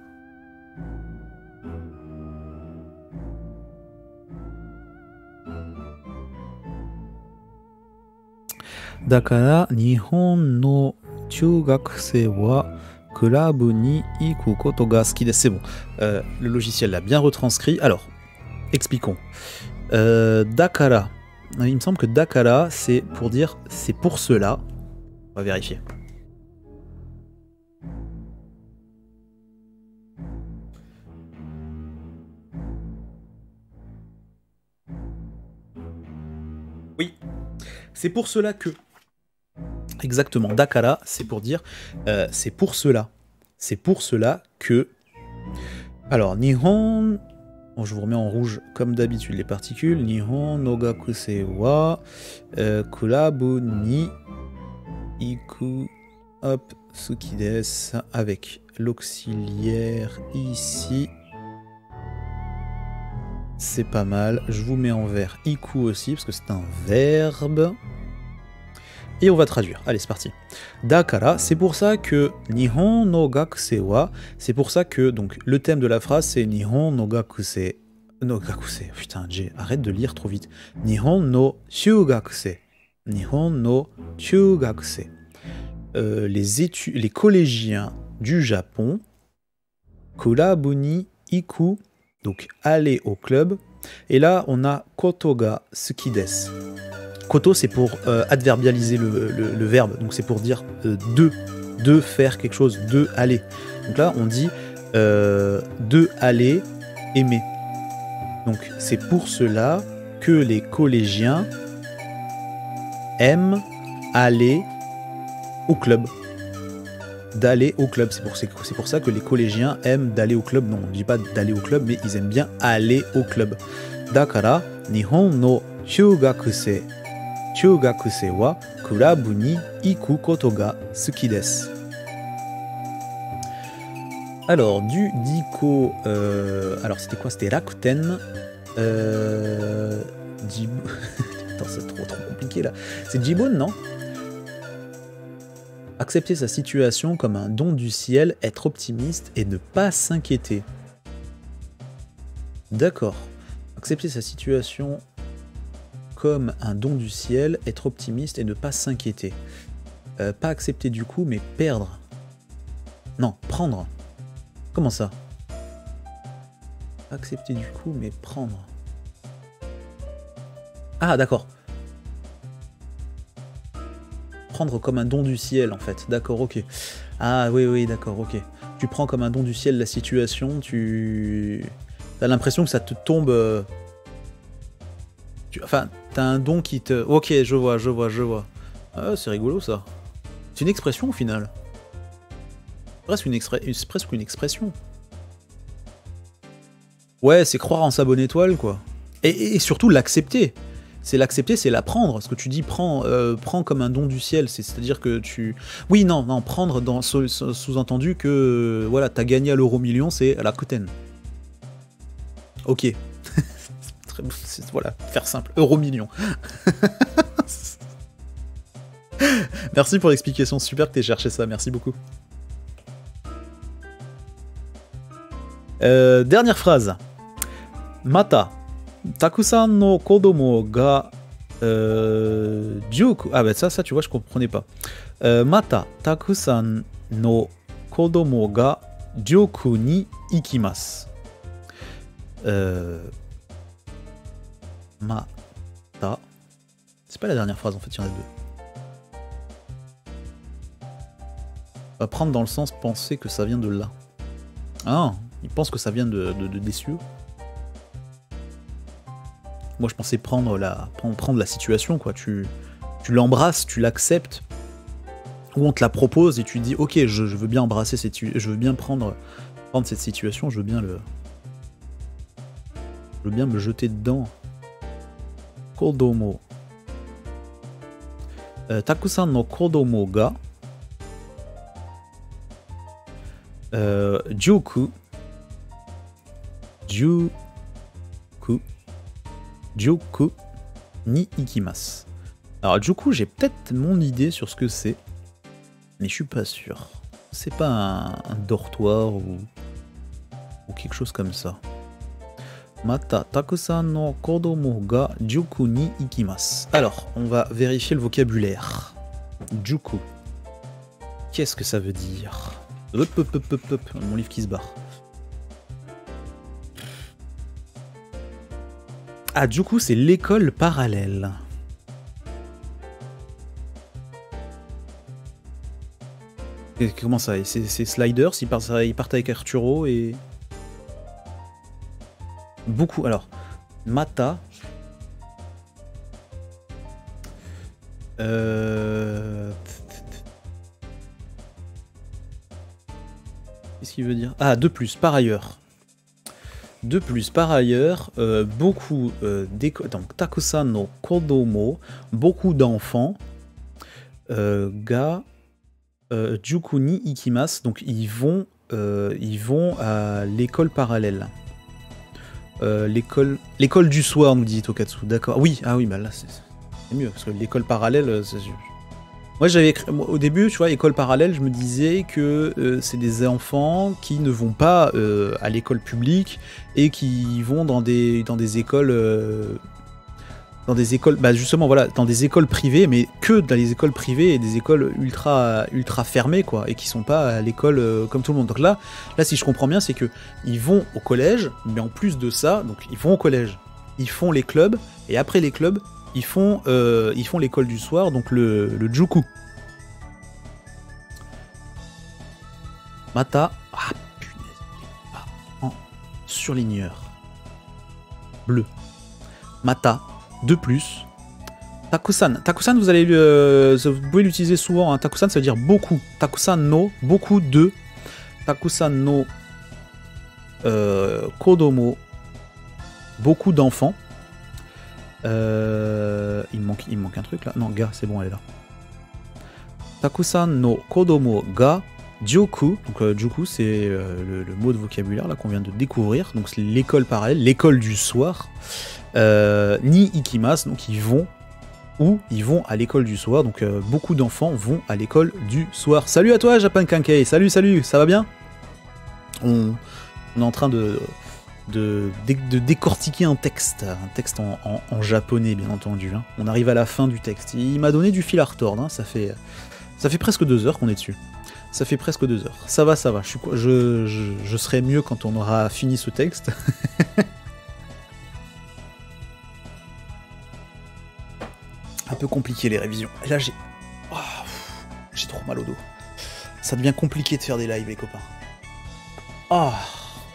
Dakara Nihon no chugakusei wa kurabu ni iku koto ga suki desu. C'est bon. Le logiciel l'a bien retranscrit. Alors, expliquons. Dakara. Il me semble que Dakara, c'est pour dire c'est pour cela. On va vérifier. Oui. C'est pour cela que. Exactement. Dakara, c'est pour dire c'est pour cela. C'est pour cela que. Alors, Nihon. Bon, je vous remets en rouge comme d'habitude les particules. Nihon no gakusei wa kurabu ni iku hop suki desu avec l'auxiliaire ici. C'est pas mal. Je vous mets en vert iku aussi parce que c'est un verbe. Et on va traduire. Allez, c'est parti. Dakara, c'est pour ça que Nihon no gakusei wa, c'est pour ça que donc le thème de la phrase c'est Nihon no gakusei. No gakusei. Putain, arrête de lire trop vite. Nihon no chugakusei. Nihon no chugakusei. Les collégiens du Japon. Kurabu ni iku, donc aller au club. Et là, on a koto ga suki desu. Koto, c'est pour adverbialiser le verbe, donc c'est pour dire de faire quelque chose, de aller. Donc là, on dit de aller aimer. Donc c'est pour cela que les collégiens aiment aller au club. D'aller au club, c'est pour ça que les collégiens aiment d'aller au club. Non, on ne dit pas d'aller au club, mais ils aiment bien aller au club. Dakara, Nihon no chugakusei wa kurabu ni iku koto ga suki desu. Alors, du Diko... alors, c'était quoi? C'était Rakuten. Attends, c'est trop compliqué, là. C'est Jibun, non? Accepter sa situation comme un don du ciel, être optimiste et ne pas s'inquiéter. D'accord. Accepter sa situation comme un don du ciel, être optimiste et ne pas s'inquiéter. Pas accepter du coup, mais perdre. Non, prendre. Comment ça? Accepter du coup, mais prendre. Ah, d'accord. Prendre comme un don du ciel, en fait. D'accord, ok. Ah, oui, d'accord, ok. Tu prends comme un don du ciel la situation, tu... T'as l'impression que ça te tombe... Enfin, t'as un don qui te... Ok, je vois. Ah, c'est rigolo, ça. C'est une expression, au final. Presque une expression. Ouais, c'est croire en sa bonne étoile, quoi. Et surtout l'accepter. C'est l'accepter, c'est l'apprendre. Ce que tu dis, prends comme un don du ciel. C'est-à-dire que tu... Oui, non, prendre dans sous-entendu que voilà, t'as gagné à l'euro-million, c'est à la Rakuten. Ok. Voilà, faire simple. Euro-million. Merci pour l'explication. Super que t'aies cherché ça. Merci beaucoup. Dernière phrase. Mata. Takusan no kodomo ga juku. Ah bah ça tu vois je comprenais pas. Mata takusan no kodomo ga juku ni ikimasu. Mata. C'est pas la dernière phrase en fait, il y en a deux. Prendre dans le sens penser que ça vient de là. Ah, il pense que ça vient des cieux. Moi je pensais prendre la situation, quoi. Tu l'embrasses, tu l'acceptes. Ou on te la propose et tu dis ok, je veux bien embrasser je veux bien prendre cette situation, je veux bien me jeter dedans. Kodomo. Takusan no kodomo ga Joku ni ikimasu. Alors Joku, j'ai peut-être mon idée sur ce que c'est, mais je suis pas sûr. C'est pas un dortoir ou quelque chose comme ça. Mata takusan no kodomo ga Joku ni ikimasu. Alors, on va vérifier le vocabulaire. Joku. Qu'est-ce que ça veut dire? Hop, mon livre qui se barre. Ah, Joku, c'est l'école parallèle. Et comment ça? C'est Sliders, ils partent avec Arturo et... Beaucoup, alors... Mata... Qu'est-ce qu'il veut dire? Ah, de plus, par ailleurs. De plus, par ailleurs, beaucoup d'écoles... Donc, Takusan no kodomo, beaucoup d'enfants, ga... Juku ni ikimasu, donc ils vont à l'école parallèle. L'école du soir, nous dit Tokatsu. D'accord. Oui, ah oui, bah là c'est mieux parce que l'école parallèle. Moi j'avais au début, tu vois, école parallèle, je me disais que c'est des enfants qui ne vont pas à l'école publique et qui vont dans des écoles. Dans des écoles, bah justement voilà, dans des écoles privées, mais que dans les écoles privées et des écoles ultra fermées quoi, et qui sont pas à l'école comme tout le monde. Donc là si je comprends bien, c'est que ils vont au collège, mais en plus de ça, donc ils vont au collège, ils font les clubs, et après les clubs, ils font l'école du soir, donc le Juku. Mata, ah punaise, en surligneur bleu. Mata. De plus, Takusan. Takusan, vous pouvez l'utiliser souvent. Hein. Takusan, ça veut dire beaucoup. Takusan no, beaucoup de. Takusan no kodomo, beaucoup d'enfants. Il me manque un truc là. Non, ga, c'est bon, elle est là. Takusan no kodomo ga Joku. Donc Joku, c'est le mot de vocabulaire là qu'on vient de découvrir. Donc c'est l'école parallèle, l'école du soir. Ni ikimasu, donc ils vont à l'école du soir, donc beaucoup d'enfants vont à l'école du soir. Salut à toi Japan Kankei, salut, ça va bien? On est en train de décortiquer un texte en japonais bien entendu. Hein. On arrive à la fin du texte, il m'a donné du fil à retordre, hein. Ça fait presque 2 heures qu'on est dessus. Ça fait presque 2 heures. Ça va, je serai mieux quand on aura fini ce texte. Un peu compliqué les révisions. Et là j'ai trop mal au dos. Ça devient compliqué de faire des lives les copains.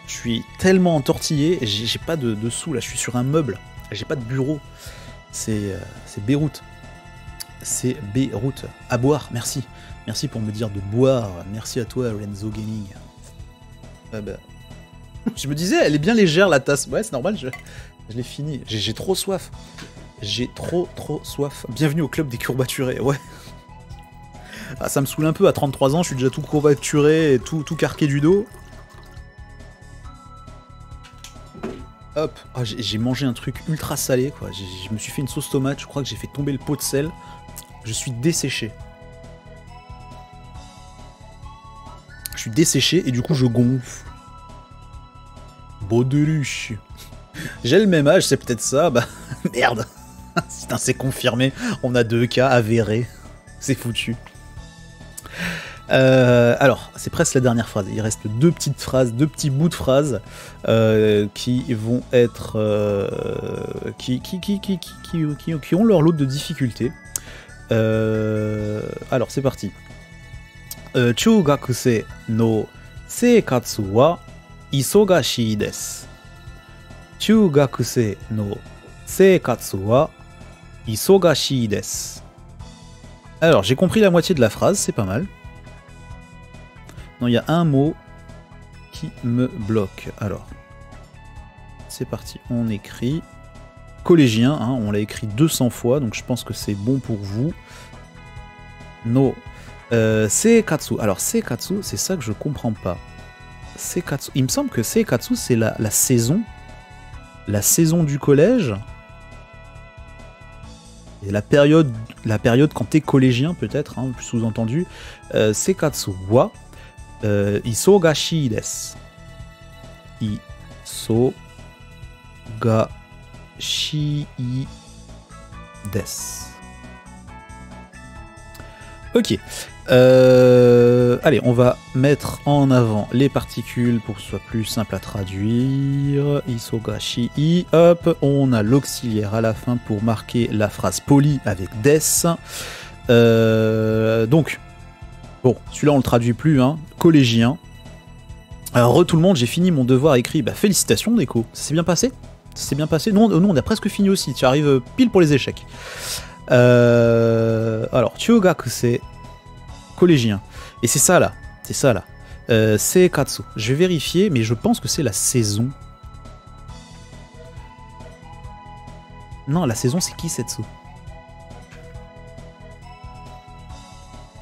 Je suis tellement entortillé, j'ai pas de sous là, je suis sur un meuble, j'ai pas de bureau. C'est Beyrouth. C'est Beyrouth. À boire, merci. Merci pour me dire de boire. Merci à toi Renzo Gaming. Je me disais, elle est bien légère la tasse. Ouais, c'est normal, je l'ai fini. J'ai trop soif. J'ai trop soif. Bienvenue au club des courbaturés, ouais. Ah, ça me saoule un peu, à 33 ans, je suis déjà tout courbaturé et tout carqué du dos. Hop, j'ai mangé un truc ultra salé, quoi. Je me suis fait une sauce tomate, je crois que j'ai fait tomber le pot de sel. Je suis desséché. Je suis desséché et du coup je gonfle. Baudeluche. J'ai le même âge, c'est peut-être ça, bah merde. Putain, c'est confirmé, on a 2 cas avérés. C'est foutu. Alors, c'est presque la dernière phrase. Il reste 2 petites phrases, 2 petits bouts de phrases qui vont être... qui ont leur lot de difficultés. Alors, c'est parti. Chūgakusei no seikatsu wa isogashii desu. Chūgakusei no seikatsu wa isogashii desu. Alors, j'ai compris la moitié de la phrase, c'est pas mal. Non, il y a un mot qui me bloque. Alors, c'est parti. On écrit collégien, hein, on l'a écrit 200 fois, donc je pense que c'est bon pour vous. No. Seikatsu. Alors, seikatsu, c'est ça que je comprends pas. Seikatsu. Il me semble que seikatsu, c'est la saison. La saison du collège. Et la période quand t'es collégien, peut-être, hein, sous-entendu. Seikatsu wa isogashii desu. Isogashii desu. Ok. Allez, on va mettre en avant les particules pour que ce soit plus simple à traduire. Isogashii. Hop, on a l'auxiliaire à la fin pour marquer la phrase polie avec des. Donc, bon, celui-là on le traduit plus, hein. Collégien. Alors, tout le monde, j'ai fini mon devoir écrit. Bah, félicitations, Neko. Ça s'est bien passé? Ça s'est bien passé? Nous, on a presque fini aussi. Tu arrives pile pour les échecs. Alors, Chūgakusei, collégien. Et c'est ça là. Seikatsu. Je vais vérifier, mais je pense que c'est la saison. Non, la saison, c'est Kisetsu.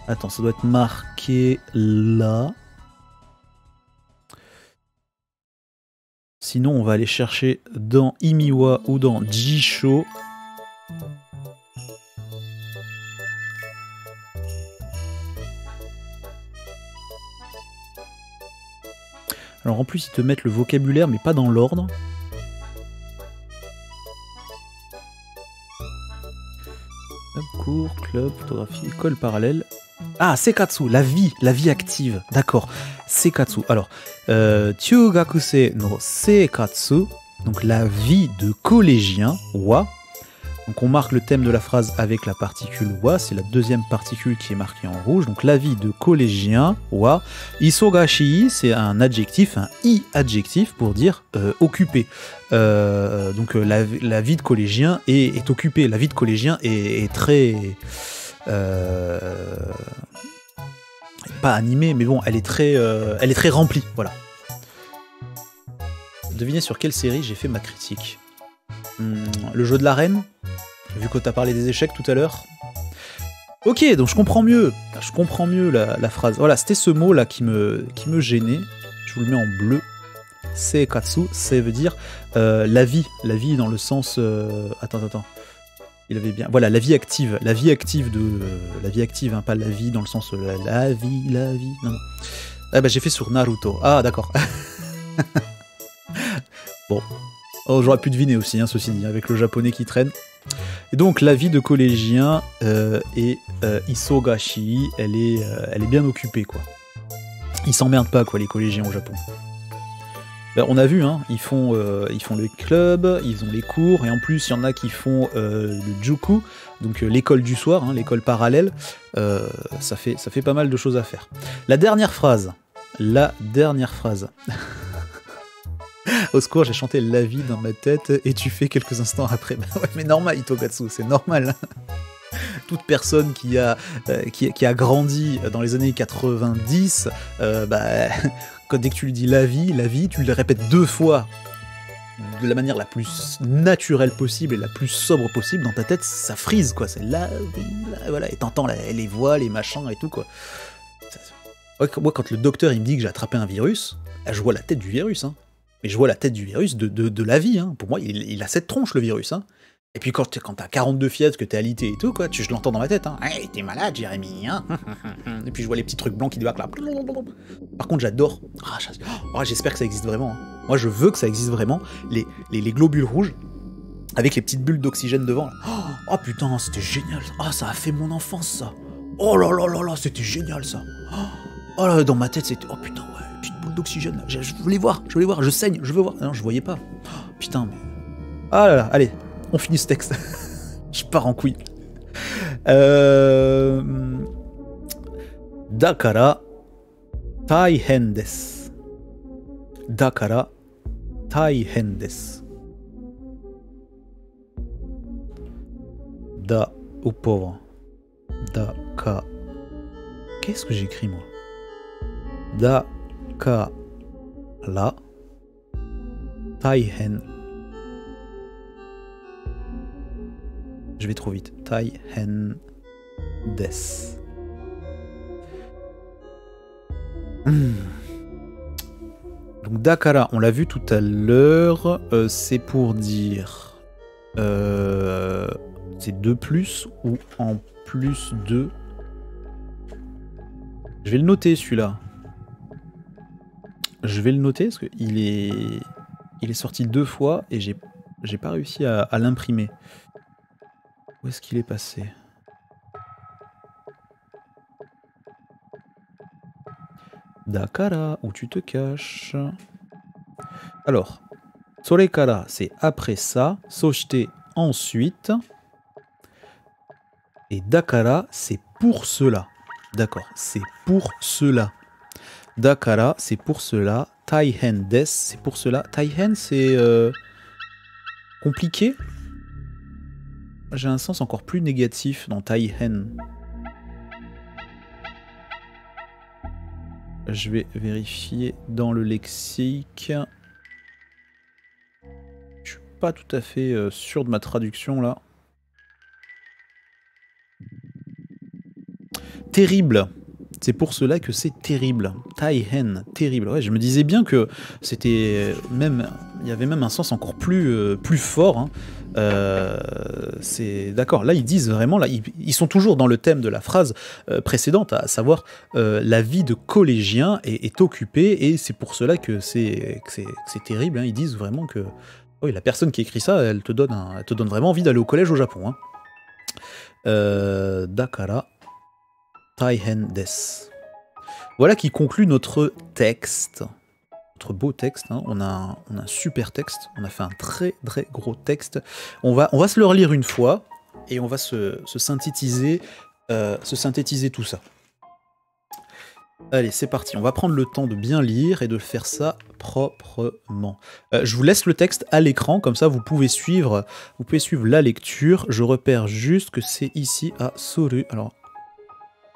Attends, ça doit être marqué là. Sinon, on va aller chercher dans Imiwa ou dans Jisho. Alors en plus, ils te mettent le vocabulaire, mais pas dans l'ordre. Cours, club, photographie, école parallèle. Ah, Seikatsu, la vie active. D'accord. Seikatsu. Alors, Chūgakusei no Seikatsu, donc la vie de collégien, wa. Donc on marque le thème de la phrase avec la particule wa, c'est la deuxième particule qui est marquée en rouge, donc la vie de collégien, wa. Isogashii, c'est un adjectif, un i-adjectif pour dire occupé. Donc la vie de collégien est occupée, la vie de collégien est très... pas animée, mais bon, elle est très remplie, voilà. Devinez sur quelle série j'ai fait ma critique. Le jeu de la reine, vu que t'as parlé des échecs tout à l'heure. Ok, donc je comprends mieux la phrase. Voilà, c'était ce mot là qui me gênait. Je vous le mets en bleu. Seikatsu, ça veut dire la vie dans le sens... Attends. Il avait bien... Voilà, la vie active, la vie active, hein, pas la vie dans le sens la vie, non. Ah bah j'ai fait sur Naruto. Ah d'accord. Bon. Oh, j'aurais pu deviner aussi, hein, ceci dit, avec le japonais qui traîne. Et donc, la vie de collégien et Isogashii, elle est bien occupée, quoi. Ils s'emmerdent pas, quoi, les collégiens au Japon. Ben, on a vu, hein, ils font les clubs, ils ont les cours, et en plus, il y en a qui font le juku, donc l'école du soir, hein, l'école parallèle. Ça fait pas mal de choses à faire. La dernière phrase. Au secours, j'ai chanté la vie dans ma tête et tu fais quelques instants après. Bah ouais, mais normal, Itogatsu, c'est normal. Toute personne qui a grandi dans les années 90, dès que tu lui dis la vie, tu le répètes 2 fois de la manière la plus naturelle possible et la plus sobre possible dans ta tête, ça frise, quoi. C'est la vie, voilà, et t'entends les voix, les machins et tout, quoi. Moi, quand le docteur il me dit que j'ai attrapé un virus, je vois la tête du virus, hein. Mais je vois la tête du virus de la vie, hein. Pour moi, il a cette tronche, le virus, hein. Et puis quand t'as 42 fièvres, que t'es alité et tout, quoi, je l'entends dans ma tête, hein. Hey, t'es malade, Jérémy, hein. Et puis je vois les petits trucs blancs qui débarquent là. Par contre, j'adore. J'espère que ça existe vraiment, hein. Moi, je veux que ça existe vraiment. Les globules rouges, avec les petites bulles d'oxygène devant, là. Oh putain, c'était génial. Ah, ça a fait mon enfance, ça. Oh là là là là, c'était génial, ça. Oh là, dans ma tête, c'était... Oh putain, ouais. D'oxygène, je voulais voir, je saigne, je veux voir. Non, je voyais pas. Oh, putain, mais... Ah là là, allez, on finit ce texte. Je pars en couille. Dakara taihen desu. Dakara taihen desu. Da au pauvre. Daka. Qu'est-ce que j'écris moi? Dakara taihen. Je vais trop vite. Taihen desu. Donc Dakara, on l'a vu tout à l'heure, c'est pour dire c'est 2 plus ou en plus 2. Je vais le noter celui-là. Je vais le noter parce qu'il est sorti 2 fois et j'ai pas réussi à l'imprimer. Où est-ce qu'il est passé? Dakara, où tu te caches? Alors, Sorekara, c'est après ça. Soshite, ensuite. Et Dakara, c'est pour cela. D'accord, c'est pour cela. Dakara, c'est pour cela. Taihen desu, c'est pour cela. Taihen, c'est compliqué. J'ai un sens encore plus négatif dans Taihen. Je vais vérifier dans le lexique. Je suis pas tout à fait sûr de ma traduction là. Terrible. C'est pour cela que c'est terrible. Taihen, terrible. Ouais, je me disais bien que c'était même, il y avait même un sens encore plus fort. Hein. C'est d'accord. Là, ils disent vraiment, là, ils sont toujours dans le thème de la phrase précédente, à savoir la vie de collégien est occupée et c'est pour cela que c'est terrible. Hein. Ils disent vraiment que oui, la personne qui écrit ça, elle te donne vraiment envie d'aller au collège au Japon. Hein. Dakara. Taihen desu. Voilà qui conclut notre texte. Notre beau texte. Hein. On a un super texte. On a fait un très très gros texte. On va se le relire une fois et on va se synthétiser tout ça. Allez, c'est parti. On va prendre le temps de bien lire et de faire ça proprement. Je vous laisse le texte à l'écran, comme ça vous pouvez suivre la lecture. Je repère juste que c'est ici à Soru. Alors,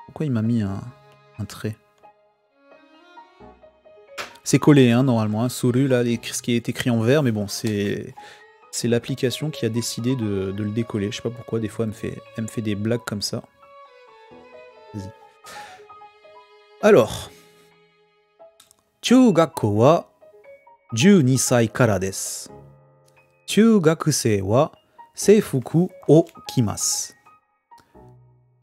pourquoi il m'a mis un trait? C'est collé, hein, normalement. Hein. Soru, là, ce qui est écrit en vert, mais bon, c'est l'application qui a décidé de le décoller. Je sais pas pourquoi, des fois, elle me fait des blagues comme ça. Vas-y. Alors, Chūgakko wa 12 sai kara desu. Chūgakusei wa seifuku o kimasu.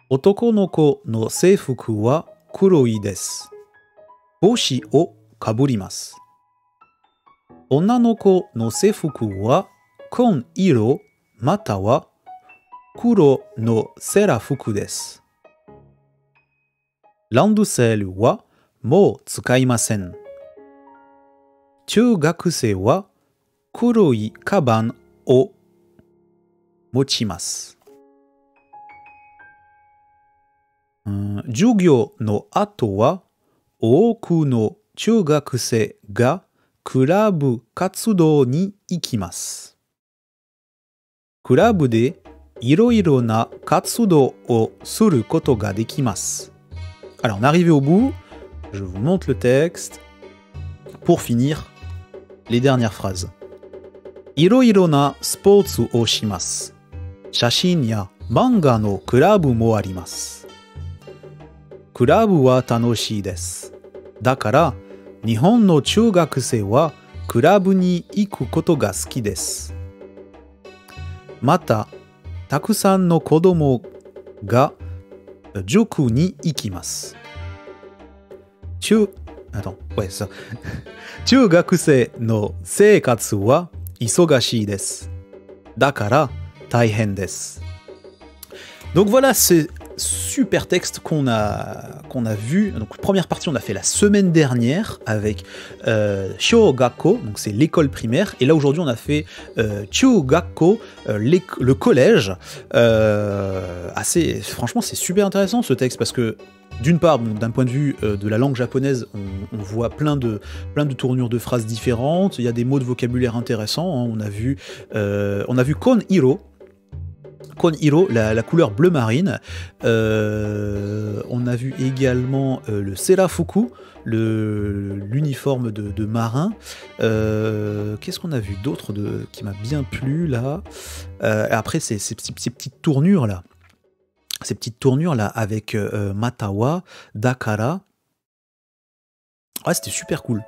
男の子の制服は黒いです。帽子をかぶります。女の子の制服は紺色または黒のセーラー服です。ランドセルはもう使いません。中学生は黒いカバンを持ちます。授業の後は多くの中学生がクラブ活動に行きます。クラブでいろいろな活動をすることができます。Alors, on est arrivé au bout. Je vous montre le texte. Pour finir, les dernières phrases. いろいろなスポーツをします。写真や漫画のクラブもあります。クラブは楽しいです。だから、日本の中学生はクラブに行くことが好きです。また、たくさんの子供が塾に行きます。中学生の生活は忙しいです。だから大変です。Donc voilà, c'est super textes qu'on a vus. Donc première partie, on a fait la semaine dernière avec Shōgakko, donc c'est l'école primaire. Et là aujourd'hui, on a fait Chūgakko, le collège. Franchement, c'est super intéressant ce texte parce que d'une part, bon, d'un point de vue de la langue japonaise, on voit plein de tournures de phrases différentes, il y a des mots de vocabulaire intéressants, hein. On a vu Kon-hiro, la couleur bleu marine, on a vu également le Serafuku, l'uniforme de marin. Qu'est-ce qu'on a vu d'autre qui m'a bien plu là? Après, ces petites tournures là. Ces petites tournures là avec Matawa, Dakara. Ouais, c'était super cool.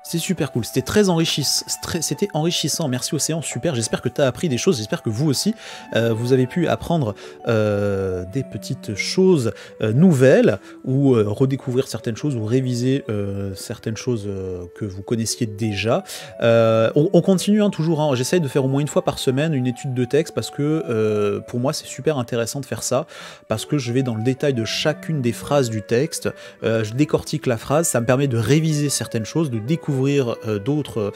C'est super cool, c'était très enrichissant, merci Océan, super, j'espère que tu as appris des choses, j'espère que vous aussi, vous avez pu apprendre des petites choses nouvelles, ou redécouvrir certaines choses, ou réviser certaines choses que vous connaissiez déjà. On continue hein, toujours, hein, j'essaye de faire au moins une fois par semaine une étude de texte, parce que pour moi c'est super intéressant de faire ça, parce que je vais dans le détail de chacune des phrases du texte, je décortique la phrase, ça me permet de réviser certaines choses, de découvrir d'autres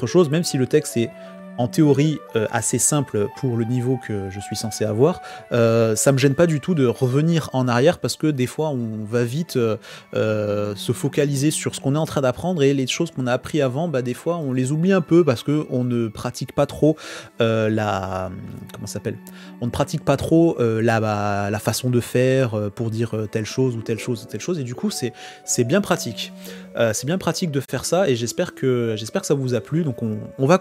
choses, même si le texte est en théorie assez simple pour le niveau que je suis censé avoir, ça me gêne pas du tout de revenir en arrière parce que des fois on va vite se focaliser sur ce qu'on est en train d'apprendre et les choses qu'on a appris avant, bah, des fois on les oublie un peu parce qu'on ne pratique pas trop on ne pratique pas trop la façon de faire pour dire telle chose ou telle chose ou telle chose, et du coup c'est bien pratique. C'est bien pratique de faire ça et j'espère que ça vous a plu, donc on va